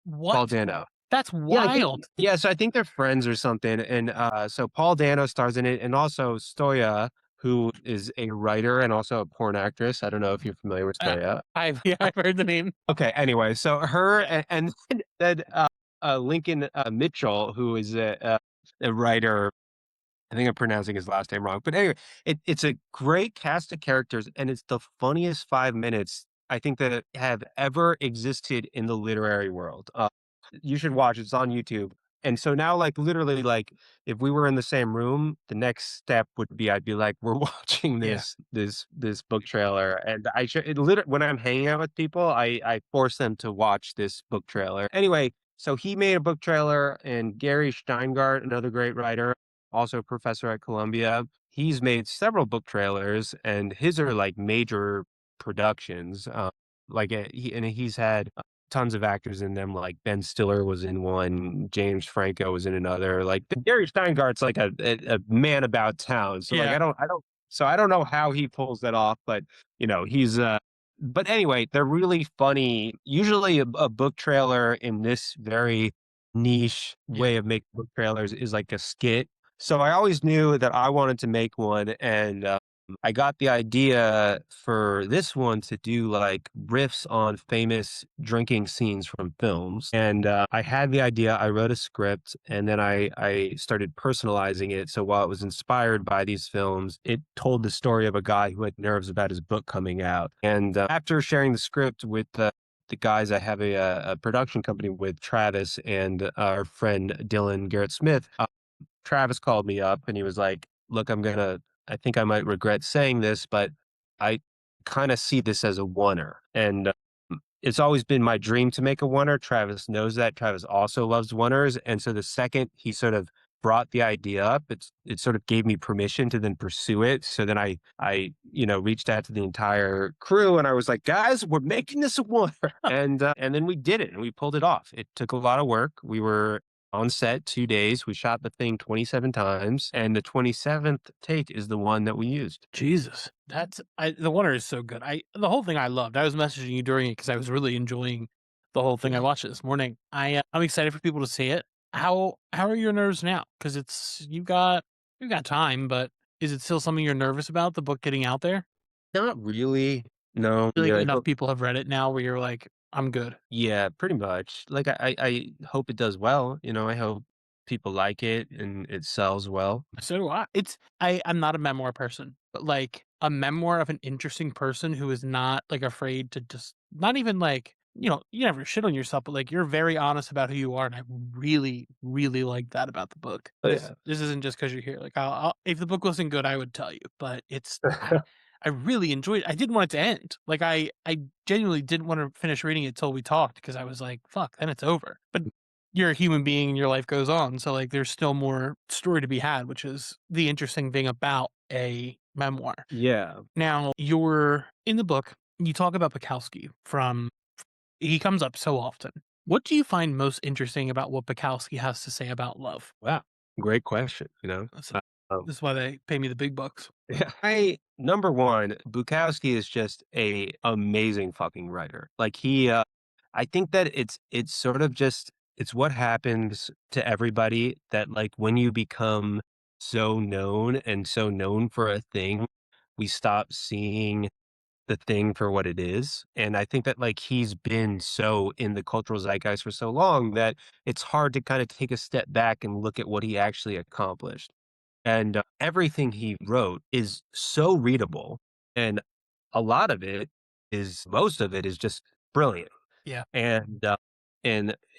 Paul What? Dano. That's Yeah, I think wild. yeah, so I think they're friends or something, and, so Paul Dano stars in it, and also Stoya, who is a writer and also a porn actress. I don't know if you're familiar with Uh, Stoya. I've heard the name. Okay, anyway, so her and then, Lincoln, Mitchell, who is a writer. I think I'm pronouncing his last name wrong, but anyway, it's a great cast of characters, and it's the funniest 5 minutes I think that have ever existed in the literary world. You should watch, it's on YouTube. And so now, like, literally, like, if we were in the same room, the next step would be I'd be like, "We're watching Yeah. this book trailer," and I should it liter when I'm hanging out with people, I force them to watch this book trailer. Anyway, so he made a book trailer, and Gary Steingart, another great writer, also a professor at Columbia, he's made several book trailers, and his are, like, major productions, he's had tons of actors in them, like Ben Stiller was in one, James Franco was in another, like, Gary Steingart's like a man about town, so, like, Yeah. I don't know how he pulls that off, but, he's, but anyway, they're really funny. Usually a book trailer in this very niche Yeah. way of making book trailers is like a skit, so I always knew that I wanted to make one, and, I got the idea for this one to do like riffs on famous drinking scenes from films. And I had the idea, I wrote a script, and then I started personalizing it. So while it was inspired by these films, it told the story of a guy who had nerves about his book coming out. And after sharing the script with the guys, I have a production company with Travis and our friend Dylan Garrett Smith. Travis called me up and he was like, "Look, I think I might regret saying this, but I kind of see this as a oneer." And it's always been my dream to make a oneer. Travis knows that. Travis also loves oneers. And so the second he sort of brought the idea up, it sort of gave me permission to then pursue it. So then I reached out to the entire crew and I was like, "Guys, we're making this a oneer." And then we did it and we pulled it off. It took a lot of work. We were on set 2 days. We shot the thing 27 times, and the 27th take is the one that we used. Jesus. The Wonder is so good. The whole thing I loved. I was messaging you during it because I was really enjoying the whole thing. I watched it this morning. I'm excited for people to see it. How are your nerves now? Because you've got time, but is it still something you're nervous about, the book getting out there? Not really. No. Feel like Yeah, enough people have read it now where you're like, "I'm good." yeah, pretty much. Like I hope it does well. I hope people like it and it sells well. So do I. I'm not a memoir person, but, like, a memoir of an interesting person who is not, like, afraid to just not even, like, you never shit on yourself, but, like, you're very honest about who you are, and I really, really like that about the book. Oh, yeah. This isn't just because 'cause you're here, like, I'll if the book wasn't good, I would tell you, but I really enjoyed it. I didn't want it to end. Like, I genuinely didn't wanna finish reading it till we talked because I was like, "Fuck, then it's over." But you're a human being and your life goes on, so, like, there's still more story to be had, which is the interesting thing about a memoir. Yeah. Now, you're in the book, you talk about Bukowski from he comes up so often. What do you find most interesting about what Bukowski has to say about love? Wow. Great question. That's Um, this is why they pay me the big bucks. I number one, Bukowski is just a amazing fucking writer. Like I think that it's sort of just it's what happens to everybody that like when you become so known and so known for a thing, we stop seeing the thing for what it is. And I think that like he's been so in the cultural zeitgeist for so long that it's hard to kind of take a step back and look at what he actually accomplished. And everything he wrote is so readable. And a lot of it most of it is just brilliant. Yeah. And,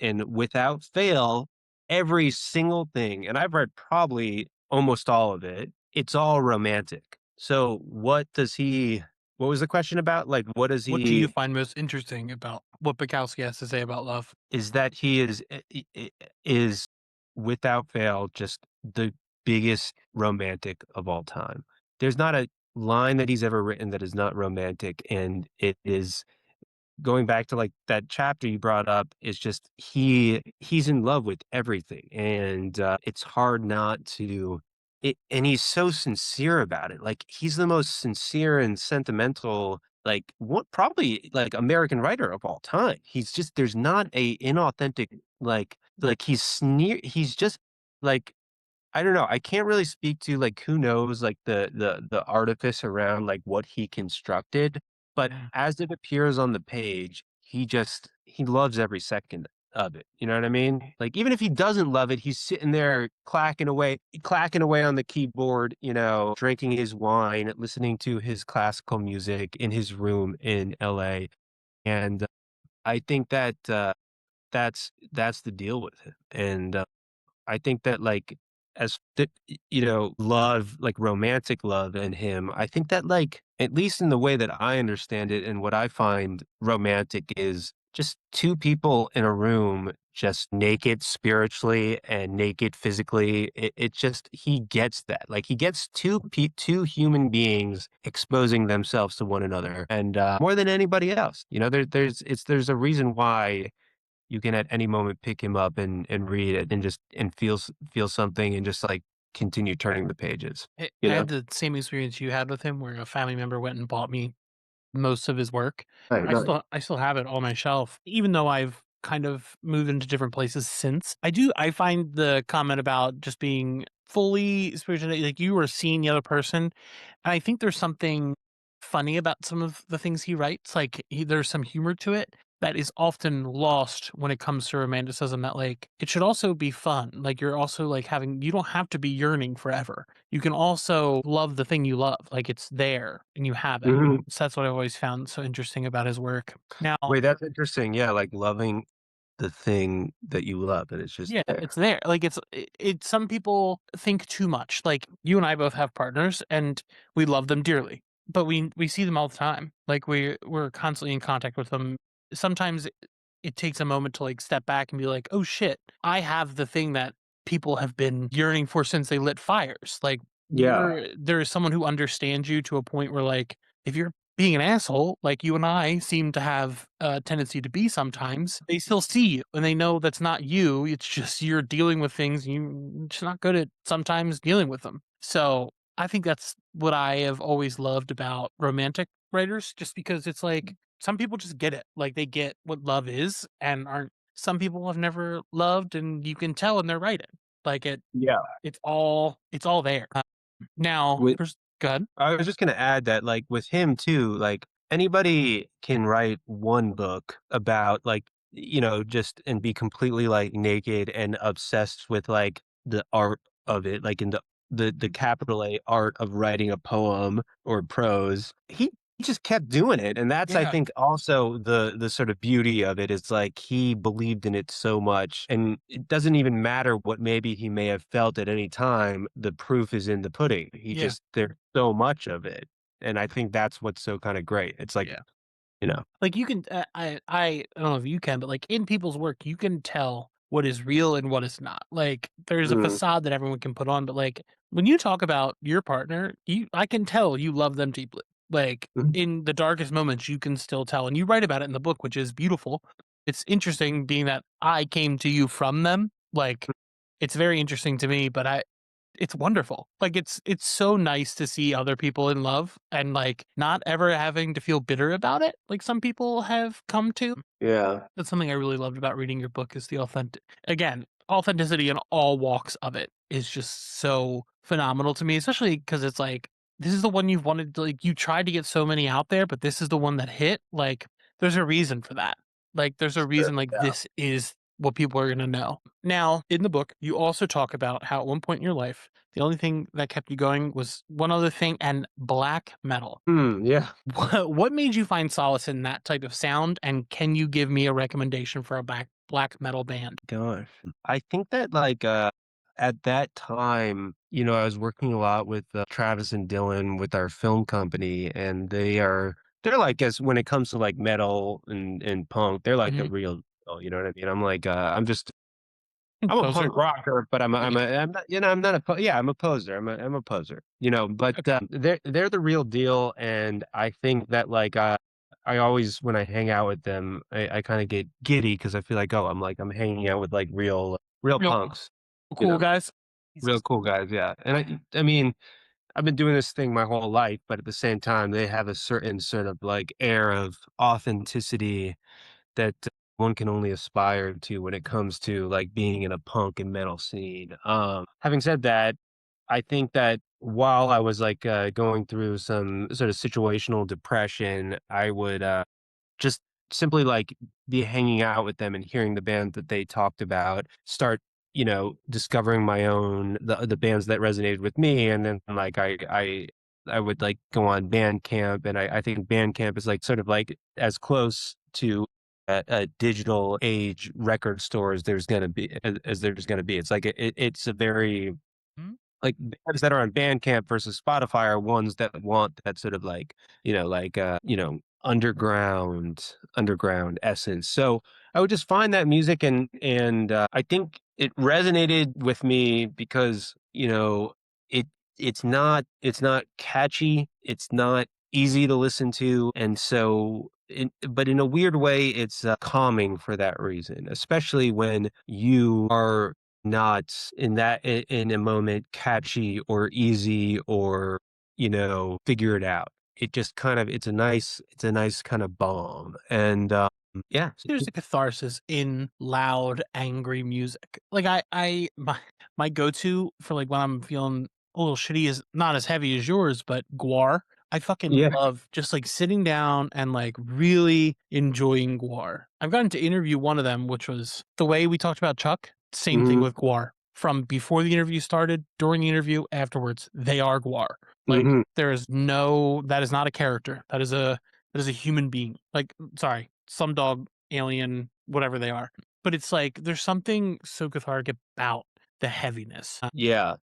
and without fail, every single thing, and I've read probably almost all of it, it's all romantic. So what was the question about? Like, what does What do you he find most interesting about what Bukowski has to say about love? is that he is without fail just the biggest romantic of all time. There's not a line that he's ever written that is not romantic, and it is going back to, like, that chapter you brought up is just he's in love with everything, and, it's hard not to and he's so sincere about it, like, he's the most sincere and sentimental, like, what probably, like, American writer of all time. He's just there's not a inauthentic, he's just, like, I don't know, I can't really speak to, like, who knows, like, the artifice around, like, what he constructed, but Yeah. as it appears on the page, he loves every second of it, you know what I mean? Like, even if he doesn't love it, he's sitting there clacking away on the keyboard, you know, drinking his wine, listening to his classical music in his room in LA, and I think that, that's the deal with him, and, I think that, like, as you know, love, like romantic love in him, I think that, like, at least in the way that I understand it and what I find romantic is just two people in a room just naked spiritually and naked physically. It just he gets that. Like, he gets two human beings exposing themselves to one another, and, more than anybody else. You know, there's a reason why you can at any moment pick him up and read it and just and feel something and just, like, continue turning the pages, you I know? had the same experience you had with him where a family member went and bought me most of his work. Right, right. I still have it on my shelf, even though I've kind of moved into different places since. I find the comment about just being fully spiritually like you were seeing the other person, and I think there's something funny about some of the things he writes. Like there's some humor to it that is often lost when it comes to romanticism. That like it should also be fun. Like you're also like having you don't have to be yearning forever. You can also love the thing you love. Like it's there and you have it. Mhm. So that's what I've always found so interesting about his work. Now, Wait, that's interesting, yeah, like, loving the thing that you love, and it's just yeah, it's there. there. Like it's some people think too much. Like you and I both have partners and we love them dearly, but we see them all the time. Like we're constantly in contact with them. Sometimes it takes a moment to like step back and be like, "Oh shit, I have the thing that people have been yearning for since they lit fires." Like Yeah. there is someone who understands you to a point where like if you're being an asshole, like you and I seem to have a tendency to be sometimes, they still see you and they know that's not you. It's just you're dealing with things and you're just not good at sometimes dealing with them. So I think that's what I have always loved about romantic writers, just because it's like some people just get it. Like they get what love is and aren't some people have never loved and you can tell in their writing. Like Yeah. it's all there. Now, With there's good. I was just gonna add that, like, with him too, like, anybody can write one book about, like, you know, just and be completely, like, naked and obsessed with, like, the art of it, like, in the capital A art of writing a poem or prose. He just kept doing it, and that's, I Yeah. think, also the sort of beauty of it is, like, he believed in it so much, and it doesn't even matter what maybe he may have felt at any time, the proof is in the pudding. He Yeah. just there's so much of it, and I think that's what's so kinda great. It's like, Yeah. you know. Like, you can I don't know if you can, but, like, in people's work, you can tell what is real and what is not. Like, there's a Mhm, facade that everyone can put on, but, like, when you talk about your partner, you I can tell you love them deeply. Like, mhm, in the darkest moments, you can still tell, and you write about it in the book, which is beautiful. It's interesting being that I came to you from them. Like, it's very interesting to me, but I it's wonderful. Like, it's so nice to see other people in love and, like, not ever having to feel bitter about it, like some people have come to. yeah. That's something I really loved about reading your book is the authenticity in all walks of it is just so phenomenal to me, especially because it's like, this is the one you've wanted to like, you tried to get so many out there, but this is the one that hit, like, there's a reason for that. Like, there's a Sure, reason, like, yeah. this is what people are gonna know. Now, in the book, you also talk about how at one point in your life, the only thing that kept you going was one other thing, and black metal. Yeah. What made you find solace in that type of sound, and can you give me a recommendation for a black metal band? Gosh. I think that, like, at that time, you know, I was working a lot with, Travis and Dylan with our film company, and they're like as when it comes to, like, metal and punk, they're like the Mhm. real deal, you know what I mean? I'm like, I'm a Poser. punk rocker, but Yeah. I'm not, you know, I'm not a po yeah, I'm a poser. I'm a poser, you know, but, Okay. they're the real deal, and I think that, like, I always when I hang out with them, I kinda get giddy because I feel like, oh, I'm hanging out with, like, real Real punks, you cool know, guys. real Jesus. cool guys, yeah, and I mean, I've been doing this thing my whole life, but at the same time, they have a certain sort of, like, air of authenticity that one can only aspire to when it comes to, like, being in a punk and metal scene. Having said that, I think that while I was, like, going through some sort of situational depression, I would, just simply like be hanging out with them and hearing the band that they talked about, start, discovering my own the bands that resonated with me, and then like I would like go on Bandcamp, and I think Bandcamp is like sort of like as close to a digital age record store as there's gonna be as there's gonna be. It's like it's a very Mhm. like, bands that are on Bandcamp versus Spotify are ones that want that sort of like, underground essence. So, I would just find that music and I think it resonated with me because, it it's not catchy, it's not easy to listen to, and so but in a weird way, it's, calming for that reason, especially when you are not in a moment catchy or easy or, figure it out. It just kind of it's a nice kind of balm, and, yeah. There's a catharsis in loud, angry music. Like my go-to for like when I'm feeling a little shitty is not as heavy as yours, but Guar. I fucking Yeah. love just like sitting down and like really enjoying Guar. I've gotten to interview one of them, which was the way we talked about Chuck. Same thing Mhm, with Guar. From before the interview started, during the interview, afterwards, they are Guar. Like mhm. there is no that is not a character. That is a human being. Like sorry, some dog alien, whatever they are. But it's like there's something so cathartic about the heaviness. Yeah.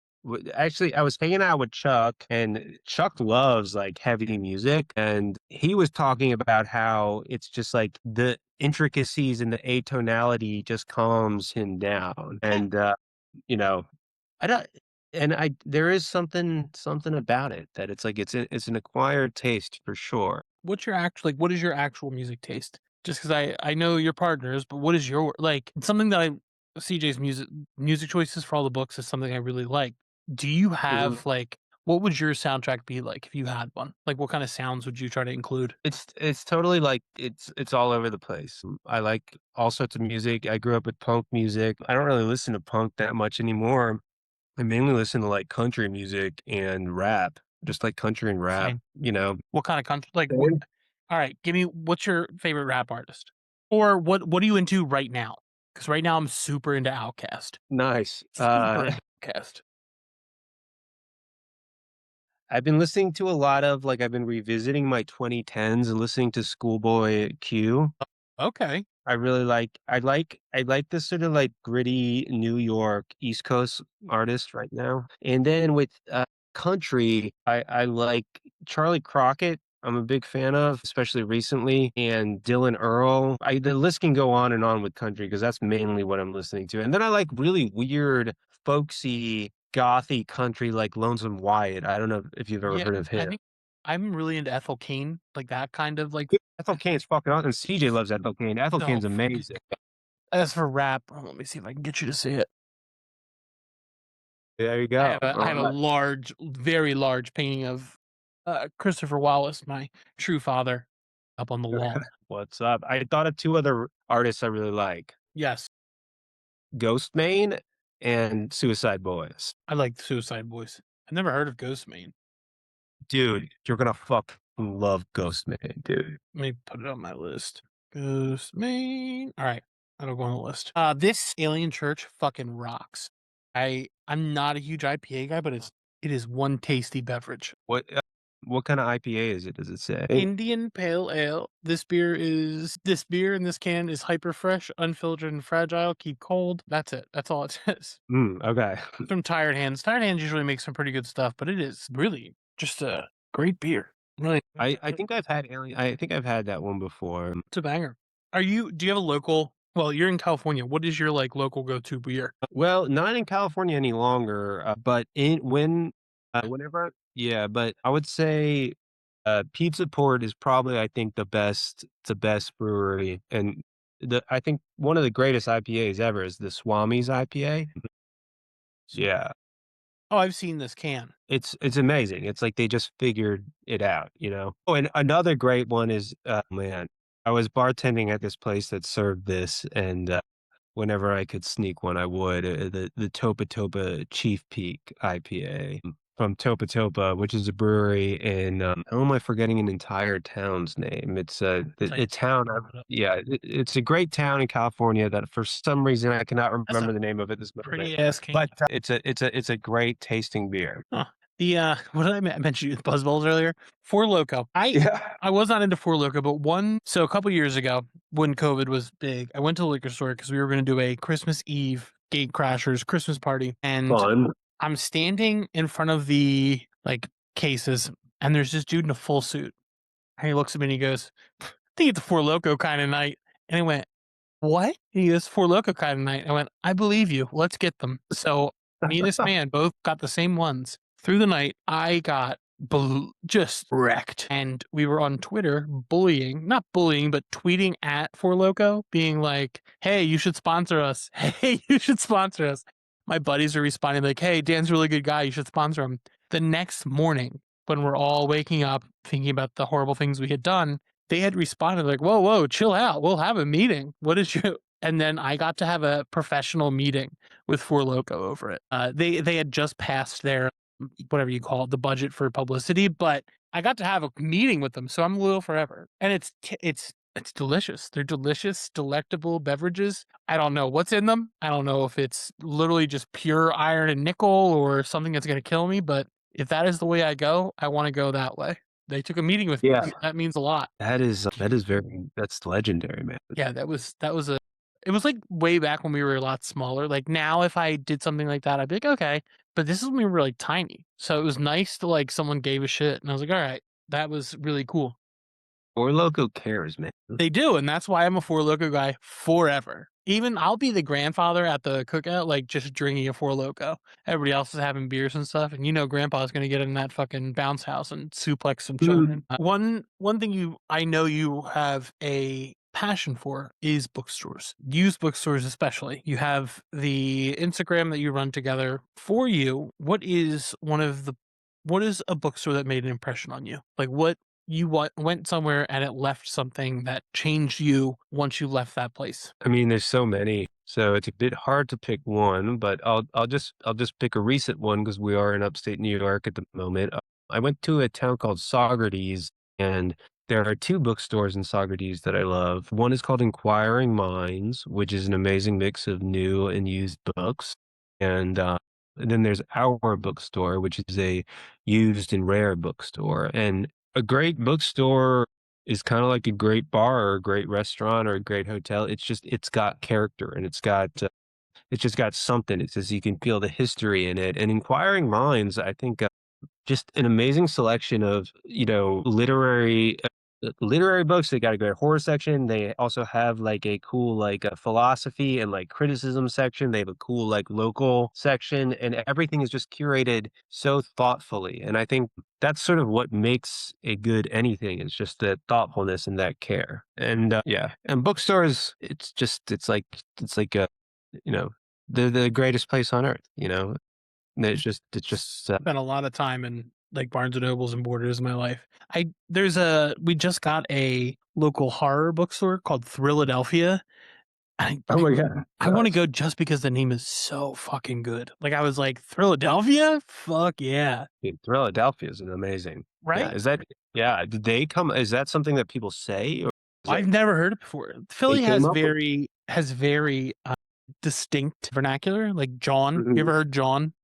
Actually, I was hanging out with Chuck, and Chuck loves like heavy music. And he was talking about how it's just like the intricacies and the atonality just calms him down. Yeah. And, you know, I don't, there is something about it that it's like it's an acquired taste for sure. What's your actual like? What is your actual music taste? Just because I know your partners, but what is your like? It's something that CJ's music choices for all the books is something I really like. Do you Mhm. have like what would your soundtrack be like if you had one? Like what kind of sounds would you try to include? It's totally like it's all over the place. I like all sorts of music. I grew up with punk music. I don't really listen to punk that much anymore. I mainly listen to like country music and rap, just like country and rap, Same. you know. What kind of country? Like what? Same. All right, give me what's your favorite rap artist, or what are you into right now? Because right now I'm super into Outkast. Nice. Super into Outkast. I've been listening to a lot of like I've been revisiting my 2010s and listening to Schoolboy Q. Okay. I like this sort of like gritty New York East Coast artist right now. And then with country, I like Charlie Crockett. I'm a big fan of, especially recently, and Dylan Earl. The list can go on and on with country because that's mainly what I'm listening to. And then I like really weird, folksy, gothy country like Lonesome Wyatt. I don't know if you've ever Yeah, heard of I him. think I'm really into Ethel Cain, like that kind of like Ethel Cain's fucking awesome. CJ loves Ethel Cain. Ethel oh, Cain's amazing. as for rap, let me see if I can get you to see it. There you I go. have a Alright. large, very large painting of Christopher Wallace, my true father, up on the wall. What's up? I thought of 2 other artists I really like, Yes, Ghostmane and Suicide Boys. I like the Suicide Boys. I've never heard of Ghostman. Dude, you're gonna fucking love Ghostmane, dude. Let me put it on my list. Ghostman. All right, that'll go on the list. This Alien Church fucking rocks. I'm not a huge IPA guy, but it is one tasty beverage. What kinda IPA is it? Does it say? Indian Pale Ale. This beer in this can is hyper fresh, unfiltered, and fragile. Keep cold. That's it. That's all it says. Okay. From Tired Hands. Tired Hands usually makes some pretty good stuff, but it is really just a great beer. Really, I think I've had that one before. it's a banger. Do you have a local? Well, you're in California. What is your like local go to beer? Well, not in California any longer, but whenever yeah, but I would say, Pizza Port is probably, I think, the best brewery, and I think one of the greatest IPAs ever is the Swami's IPA. Yeah, Oh, I've seen this can. it's amazing. It's like they just figured it out, you know? Oh, and another great one is, man, I was bartending at this place that served this, and, whenever I could sneak one, I would, the Topa Topa Chief Peak IPA. from Topa Topa, which is a brewery in, how am I forgetting an entire town's name? It's It's like, the town, yeah, it's a great town in California that for some reason I cannot that's a remember the name of it this moment, pretty ass but king. it's a great tasting beer. Huh. The what did I mention you Buzz Balls earlier? Four Loco. Yeah. I was not into Four Loco, but a couple years ago when COVID was big, I went to the liquor store because we were going to do a Christmas Eve gate crashers Christmas party, and Fun. I'm standing in front of the like cases, and there's this dude in a full suit, and he looks at me and he goes, "I think it's a Four Loco kind of night," and I went, "What?" He goes, "Four Loko kind of night." I went, "I believe you. Let's get them." So me and this man both got the same ones. Through the night, I got just wrecked. And we were on Twitter bullying, not bullying, but tweeting at Four Loko, being like, "Hey, you should sponsor us. Hey, you should sponsor us." My buddies are responding like, "Hey, Dan's a really good guy. You should sponsor him." The next morning, when we're all waking up thinking about the horrible things we had done, they had responded like, "Whoa, whoa, chill out. We'll have a meeting. What is you?" And then I got to have a professional meeting with Four Loco over it. They had just passed their whatever you call it, the budget for publicity, but I got to have a meeting with them, so I'm loyal forever. And it's delicious. They're delicious, delectable beverages. I don't know what's in them. I don't know if it's literally just pure iron and nickel or something that's going to kill me, but if that is the way I go, I want to go that way. They took a meeting with me. Yeah. That means a lot. That is very that's legendary, man. Yeah, that was a it was, like, way back when we were a lot smaller. Like, now if I did something like that, I'd be like, "Okay," but this is when we were, like, tiny. So it was nice to, like, someone gave a shit, and I was like, "Alright, that was really cool." Four Loco cares, man. They do, and that's why I'm a Four Loko guy forever. Even I'll be the grandfather at the cookout, like, just drinking a Four Loko. Everybody else is having beers and stuff, and grandpa's gonna get in that fucking bounce house and suplex some children. One thing I know you have a passion for is bookstores. Used bookstores especially. You have the Instagram that you run together. For you, what is a bookstore that made an impression on you? Like, what you went somewhere and it left something that changed you once you left that place. I mean, there's so many, so it's a bit hard to pick one, but I'll just pick a recent one because we are in upstate New York at the moment. I went to a town called Saugerties, and there are two bookstores in Saugerties that I love. One is called Inquiring Minds, which is an amazing mix of new and used books, and then there's Our Bookstore, which is a used and rare bookstore. And a great bookstore is kind of like a great bar or a great restaurant or a great hotel. It's got character and it's just got something. It's just you can feel the history in it. And Inquiring Minds, I think, just an amazing selection of, literary books. They got a great horror section. They also have like a cool like philosophy and like criticism section. They have a cool like local section, and everything is just curated so thoughtfully. And I think that's sort of what makes a good anything is just that thoughtfulness and that care. And yeah, and bookstores, it's like a you know the greatest place on earth. It's just Spent a lot of time in like Barnes and Nobles and Borders in my life. We just got a local horror bookstore called Thrilladelphia. I oh my god, I want to go just because the name is so fucking good. Like I was like, Thrilladelphia? Fuck yeah. dude, Philadelphia is an amazing. Yeah, Right? did they come is that something that people say, or is that I've never heard it before. they Philly came up with? has very distinct vernacular. Like John. You Mhm. ever heard John?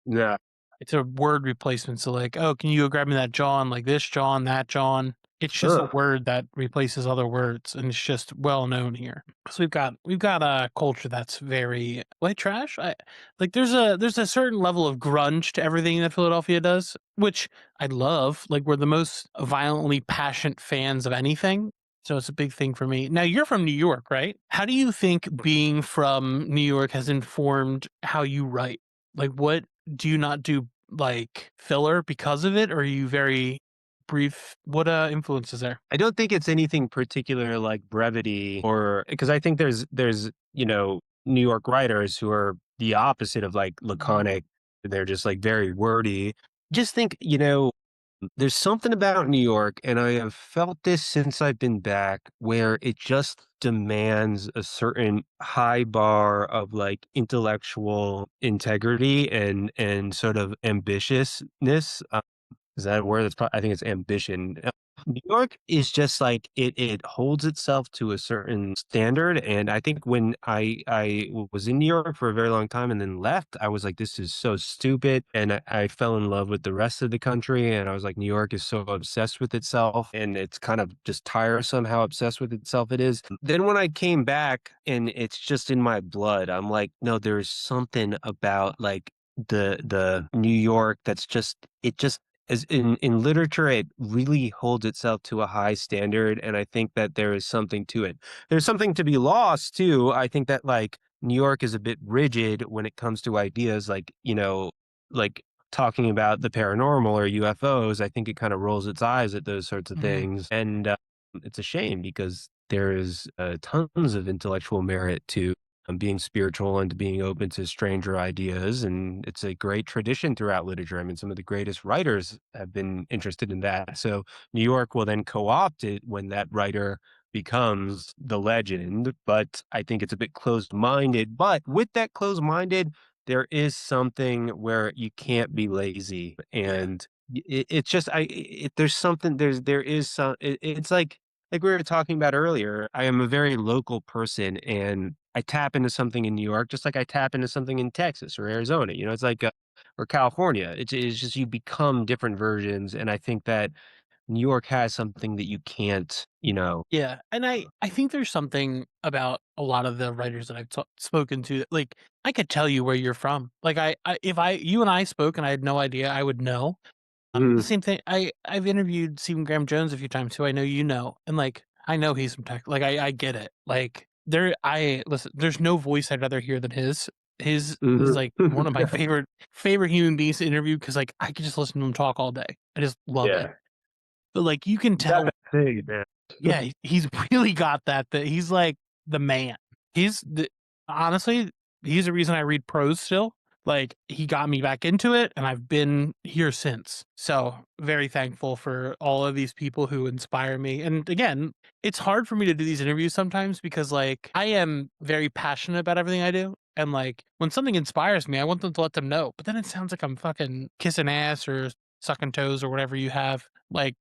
Yeah. It's a word replacement. So like, oh, can you go grab me that John? Like this John, that John. It's just a Ugh. word that replaces other words, and it's just well known here. So we've got a culture that's very white trash. I like there's a certain level of grunge to everything that Philadelphia does, which I love. Like we're the most violently passionate fans of anything. So it's a big thing for me. Now you're from New York, right? How do you think being from New York has informed how you write? Like what do you not do like filler because of it, or are you very brief? What influences there? I don't think it's anything particular like brevity or because I think there's, New York writers who are the opposite of like laconic. They're just like very wordy. Just think, There's something about New York, and I have felt this since I've been back, where it just demands a certain high bar of like intellectual integrity and sort of ambitiousness. Is that a word? That's I think it's ambition. New York is just like it holds itself to a certain standard, and I think when was in New York for a very long time and then left, I was like, "This is so stupid," and I fell in love with the rest of the country, and I was like, "New York is so obsessed with itself, and it's kind of just tiresome how obsessed with itself it is." Then when I came back and it's just in my blood, I'm like, "No, there's something about like the New York that's just it just as in literature, it really holds itself to a high standard, and I think that there is something to it. There's something to be lost too. I think that like New York is a bit rigid when it comes to ideas like, like talking about the paranormal or UFOs. I think it kind of rolls its eyes at those sorts of Mhm. things. And it's a shame because there is tons of intellectual merit to being spiritual and to being open to stranger ideas. And it's a great tradition throughout literature. I mean, some of the greatest writers have been interested in that. So New York will then co opt it when that writer becomes the legend. But I think it's a bit closed minded. But with that closed minded, there is something where you can't be lazy. And it's just, there's something, there is some, it's like we were talking about earlier, I am a very local person and I tap into something in New York just like I tap into something in Texas or Arizona. It's like or California. It's just you become different versions, and I think that New York has something that you can't. Yeah, and I think there's something about a lot of the writers that I've spoken to that, like, I could tell you where you're from. Like, I if I you and I spoke and I had no idea, I would know. The Mhm, same thing, I've interviewed Stephen Graham Jones a few times who I know you know, and, like, I know he's from tech, like, I get it. Like, I listen, there's no voice I'd rather hear than his. His is, mhm. like, one of my favorite human beings to interview because, like, I could just listen to him talk all day. I just love it. Yeah, But, like, you can you got tell. that thing, man. Yeah, he's really got that he's, like, the man. He's the honestly, he's the reason I read prose still. Like, he got me back into it, and I've been here since. So, very thankful for all of these people who inspire me, and again, it's hard for me to do these interviews sometimes because, like, I am very passionate about everything I do, and, like, when something inspires me, I want them to let them know, but then it sounds like I'm fucking kissing ass or sucking toes or whatever you have. Like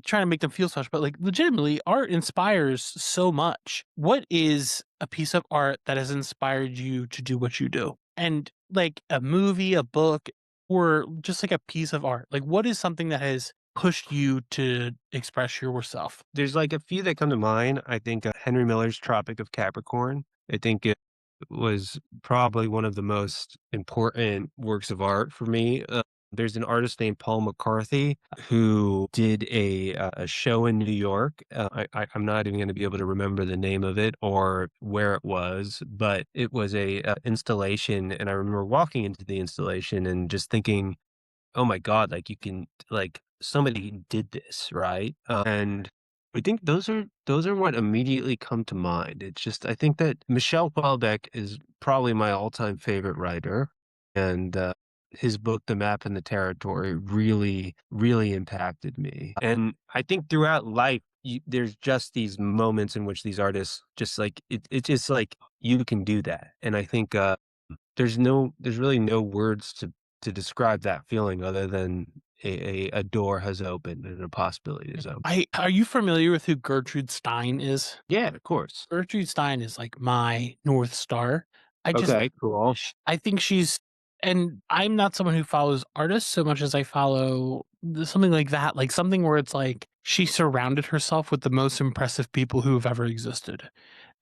trying to make them feel special, but like legitimately, art inspires so much. What is a piece of art that has inspired you to do what you do? And like a movie, a book, or just like a piece of art, like what is something that has pushed you to express yourself? There's like a few that come to mind. I think Henry Miller's Tropic of Capricorn. I think it was probably one of the most important works of art for me. There's an artist named Paul McCarthy who did a show in New York. I'm not even going to be able to remember the name of it or where it was, but it was a installation, and I remember walking into the installation and just thinking, oh my god, like, you can like, somebody did this, right? And I think those are what immediately come to mind. It's just I think that Michel Houellebecq is probably my all-time favorite writer, and, his book, The Map and the Territory, really, really impacted me. And I think throughout life, there's just these moments in which these artists just, like, it's just like, you can do that, and I think, there's really no words to describe that feeling other than a door has opened and a possibility is open. I Are you familiar with who Gertrude Stein is? Yeah, of course. Gertrude Stein is like my North Star. I just Okay, cool. I think she's, and I'm not someone who follows artists so much as I follow something like that, like something where it's like she surrounded herself with the most impressive people who have ever existed.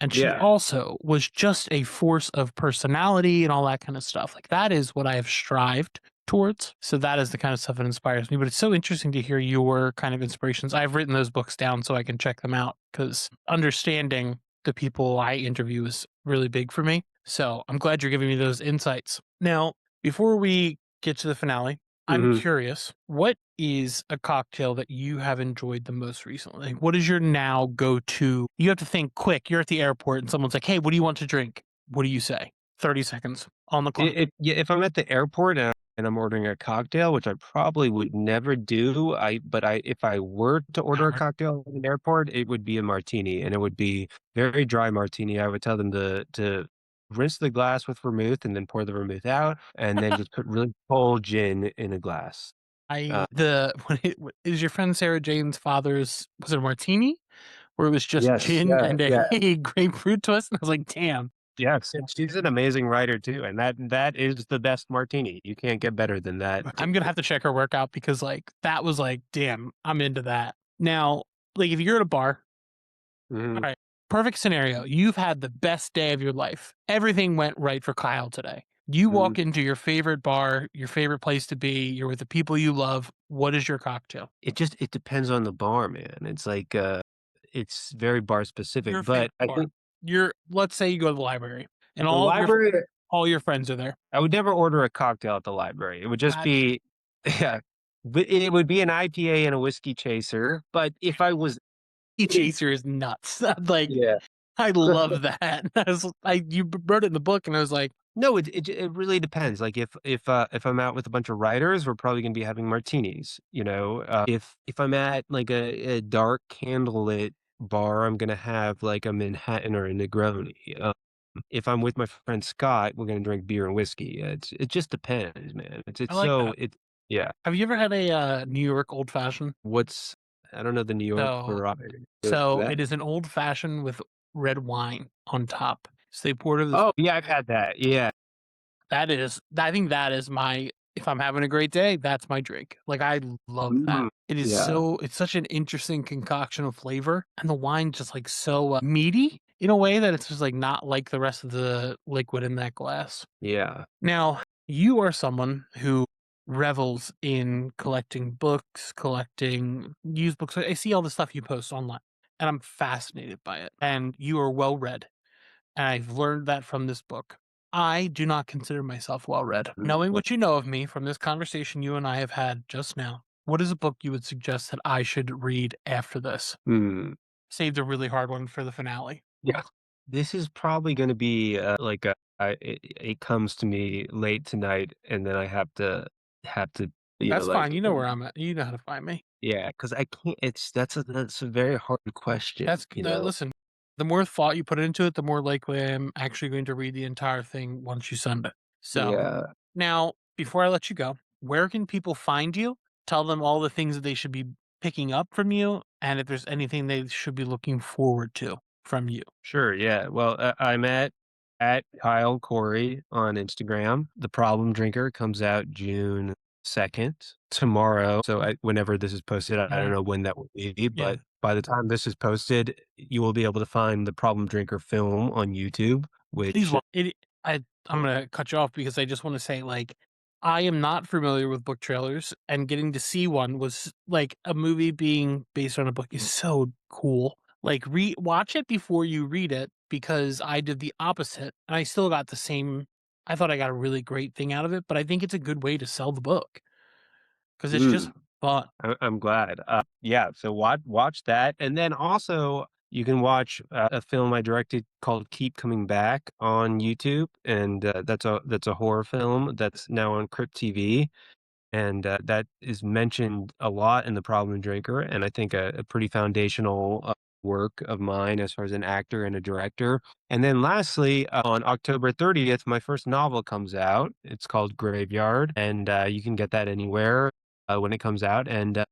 And she Yeah. also was just a force of personality and all that kind of stuff. Like that is what I have strived towards. So that is the kind of stuff that inspires me. But it's so interesting to hear your kind of inspirations. I've written those books down so I can check them out because understanding the people I interview is really big for me. So I'm glad you're giving me those insights. Now, before we get to the finale, I'm Mhm. curious, what is a cocktail that you have enjoyed the most recently? What is your now go to? You have to think quick. You're at the airport and someone's like, hey, what do you want to drink? What do you say? 30 seconds on the clock. If I'm at the airport and and I'm ordering a cocktail, which I probably would never do. If I were to order a Howard. cocktail at an airport, it would be a martini, and it would be very dry martini. I would tell them to rinse the glass with vermouth and then pour the vermouth out, and then just put really cold gin in a glass. I the when it is your friend Sarah Jane's father's was it a martini? Where it was just Yes, gin yeah, and a yeah. grapefruit twist, and I was like, "Damn, Yes, and she's an amazing writer too, and that is the best martini. You can't get better than that. I'm gonna have to check her workout," because, like, that was like, "Damn, I'm into that." Now, like, if you're at a bar, Mhm, alright, perfect scenario, you've had the best day of your life. Everything went right for Kyle today. You mhm. walk into your favorite bar, your favorite place to be, you're with the people you love. What is your cocktail? It depends on the bar, man. It's very bar specific, Your but favorite I bar. think Let's say you go to the library, and the library all your friends are there. I would never order a cocktail at the library. It would just That's be yeah, but it would be an IPA and a whiskey chaser, but if I was Tea Chaser is nuts. Like, yeah. I love that. You wrote it in the book, and I was like, No, it really depends. Like if I'm out with a bunch of writers, we're probably gonna be having martinis, you know? If I'm at like a dark candlelit bar, I'm gonna have like a Manhattan or a Negroni. If I'm with my friend Scott, we're gonna drink beer and whiskey. It just depends, man. I It's like so that. it yeah. Have you ever had a New York old fashioned? What's I don't know the New York So, variety. What's so that? it is an old fashioned with red wine on top. So they pour it over this. Oh yeah, I've had that. Yeah. I think that is my, if I'm having a great day, that's my drink. Like, I love that. Mm, yeah. It's such an interesting concoction of flavor. And the wine just like so meaty in a way that it's just like not like the rest of the liquid in that glass. Yeah. Now, you are someone who revels in collecting books, collecting used books. I see all the stuff you post online, and I'm fascinated by it. And you are well read. And I've learned that from this book. I do not consider myself well read. Knowing what you know of me from this conversation you and I have had just now, what is a book you would suggest that I should read after this? Mm. Saved a really hard one for the finale. Yeah. This is probably gonna be, like a it comes to me late tonight, and then I have to, That's fine. like You know where I'm at. You know how to find me. yeah, because I can't it's that's a very hard question, That's you know? listen, the more thought you put into it, the more likely I am actually going to read the entire thing once you send it. So, Yeah. now, before I let you go, where can people find you? Tell them all the things that they should be picking up from you, and if there's anything they should be looking forward to from you. Sure, yeah. Well, I'm at Kyle Kouri on Instagram. The Problem Drinker comes out June 2nd, tomorrow. So whenever this is posted, I don't Mhm. know when that will be, Yeah. but by the time this is posted, you will be able to find the Problem Drinker film on YouTube, Please, which I'm gonna cut you off because I just want to say, like, I am not familiar with book trailers, and getting to see one was like a movie being based on a book is so cool. Like, watch it before you read it because I did the opposite, and I still got the same. I thought I got a really great thing out of it, but I think it's a good way to sell the book because it's just mm, fun. I'm glad. Yeah, so watch that, and then also you can watch a film I directed called Keep Coming Back on YouTube, and that's a horror film that's now on Crypt TV, and that is mentioned a lot in The Problem Drinker, and I think a pretty foundational work of mine as far as an actor and a director. And then lastly, on October 30th, my first novel comes out. It's called Graveyard, and you can get that anywhere when it comes out. And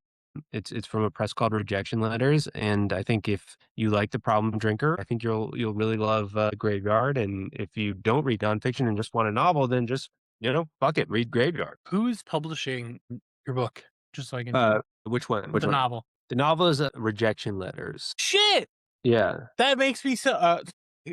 it's from a press called Rejection Letters. And I think if you like The Problem Drinker, I think you'll really love Graveyard. And if you don't read nonfiction and just want a novel, then just fuck it, read Graveyard. Who is publishing your book? Just so I can Which one? Which the one? novel. The novel is Rejection Letters. Shit, Yeah. that makes me so.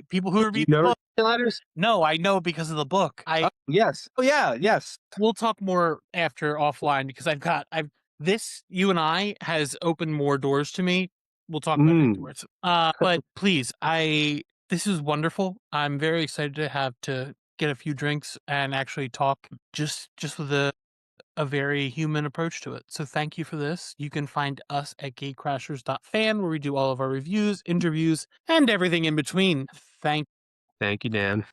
People who Do you read the know book. Rejection Letters? No, I know because of the book. Oh, yes. Oh, yeah, yes. We'll talk more after offline because I've this you and I has opened more doors to me. We'll talk about it Mm. afterwards. But please, this is wonderful. I'm very excited to have to get a few drinks and actually talk just with a very human approach to it. So thank you for this. You can find us at gatecrashers.fan where we do all of our reviews, interviews, and everything in between. Thank Thank you, Dan.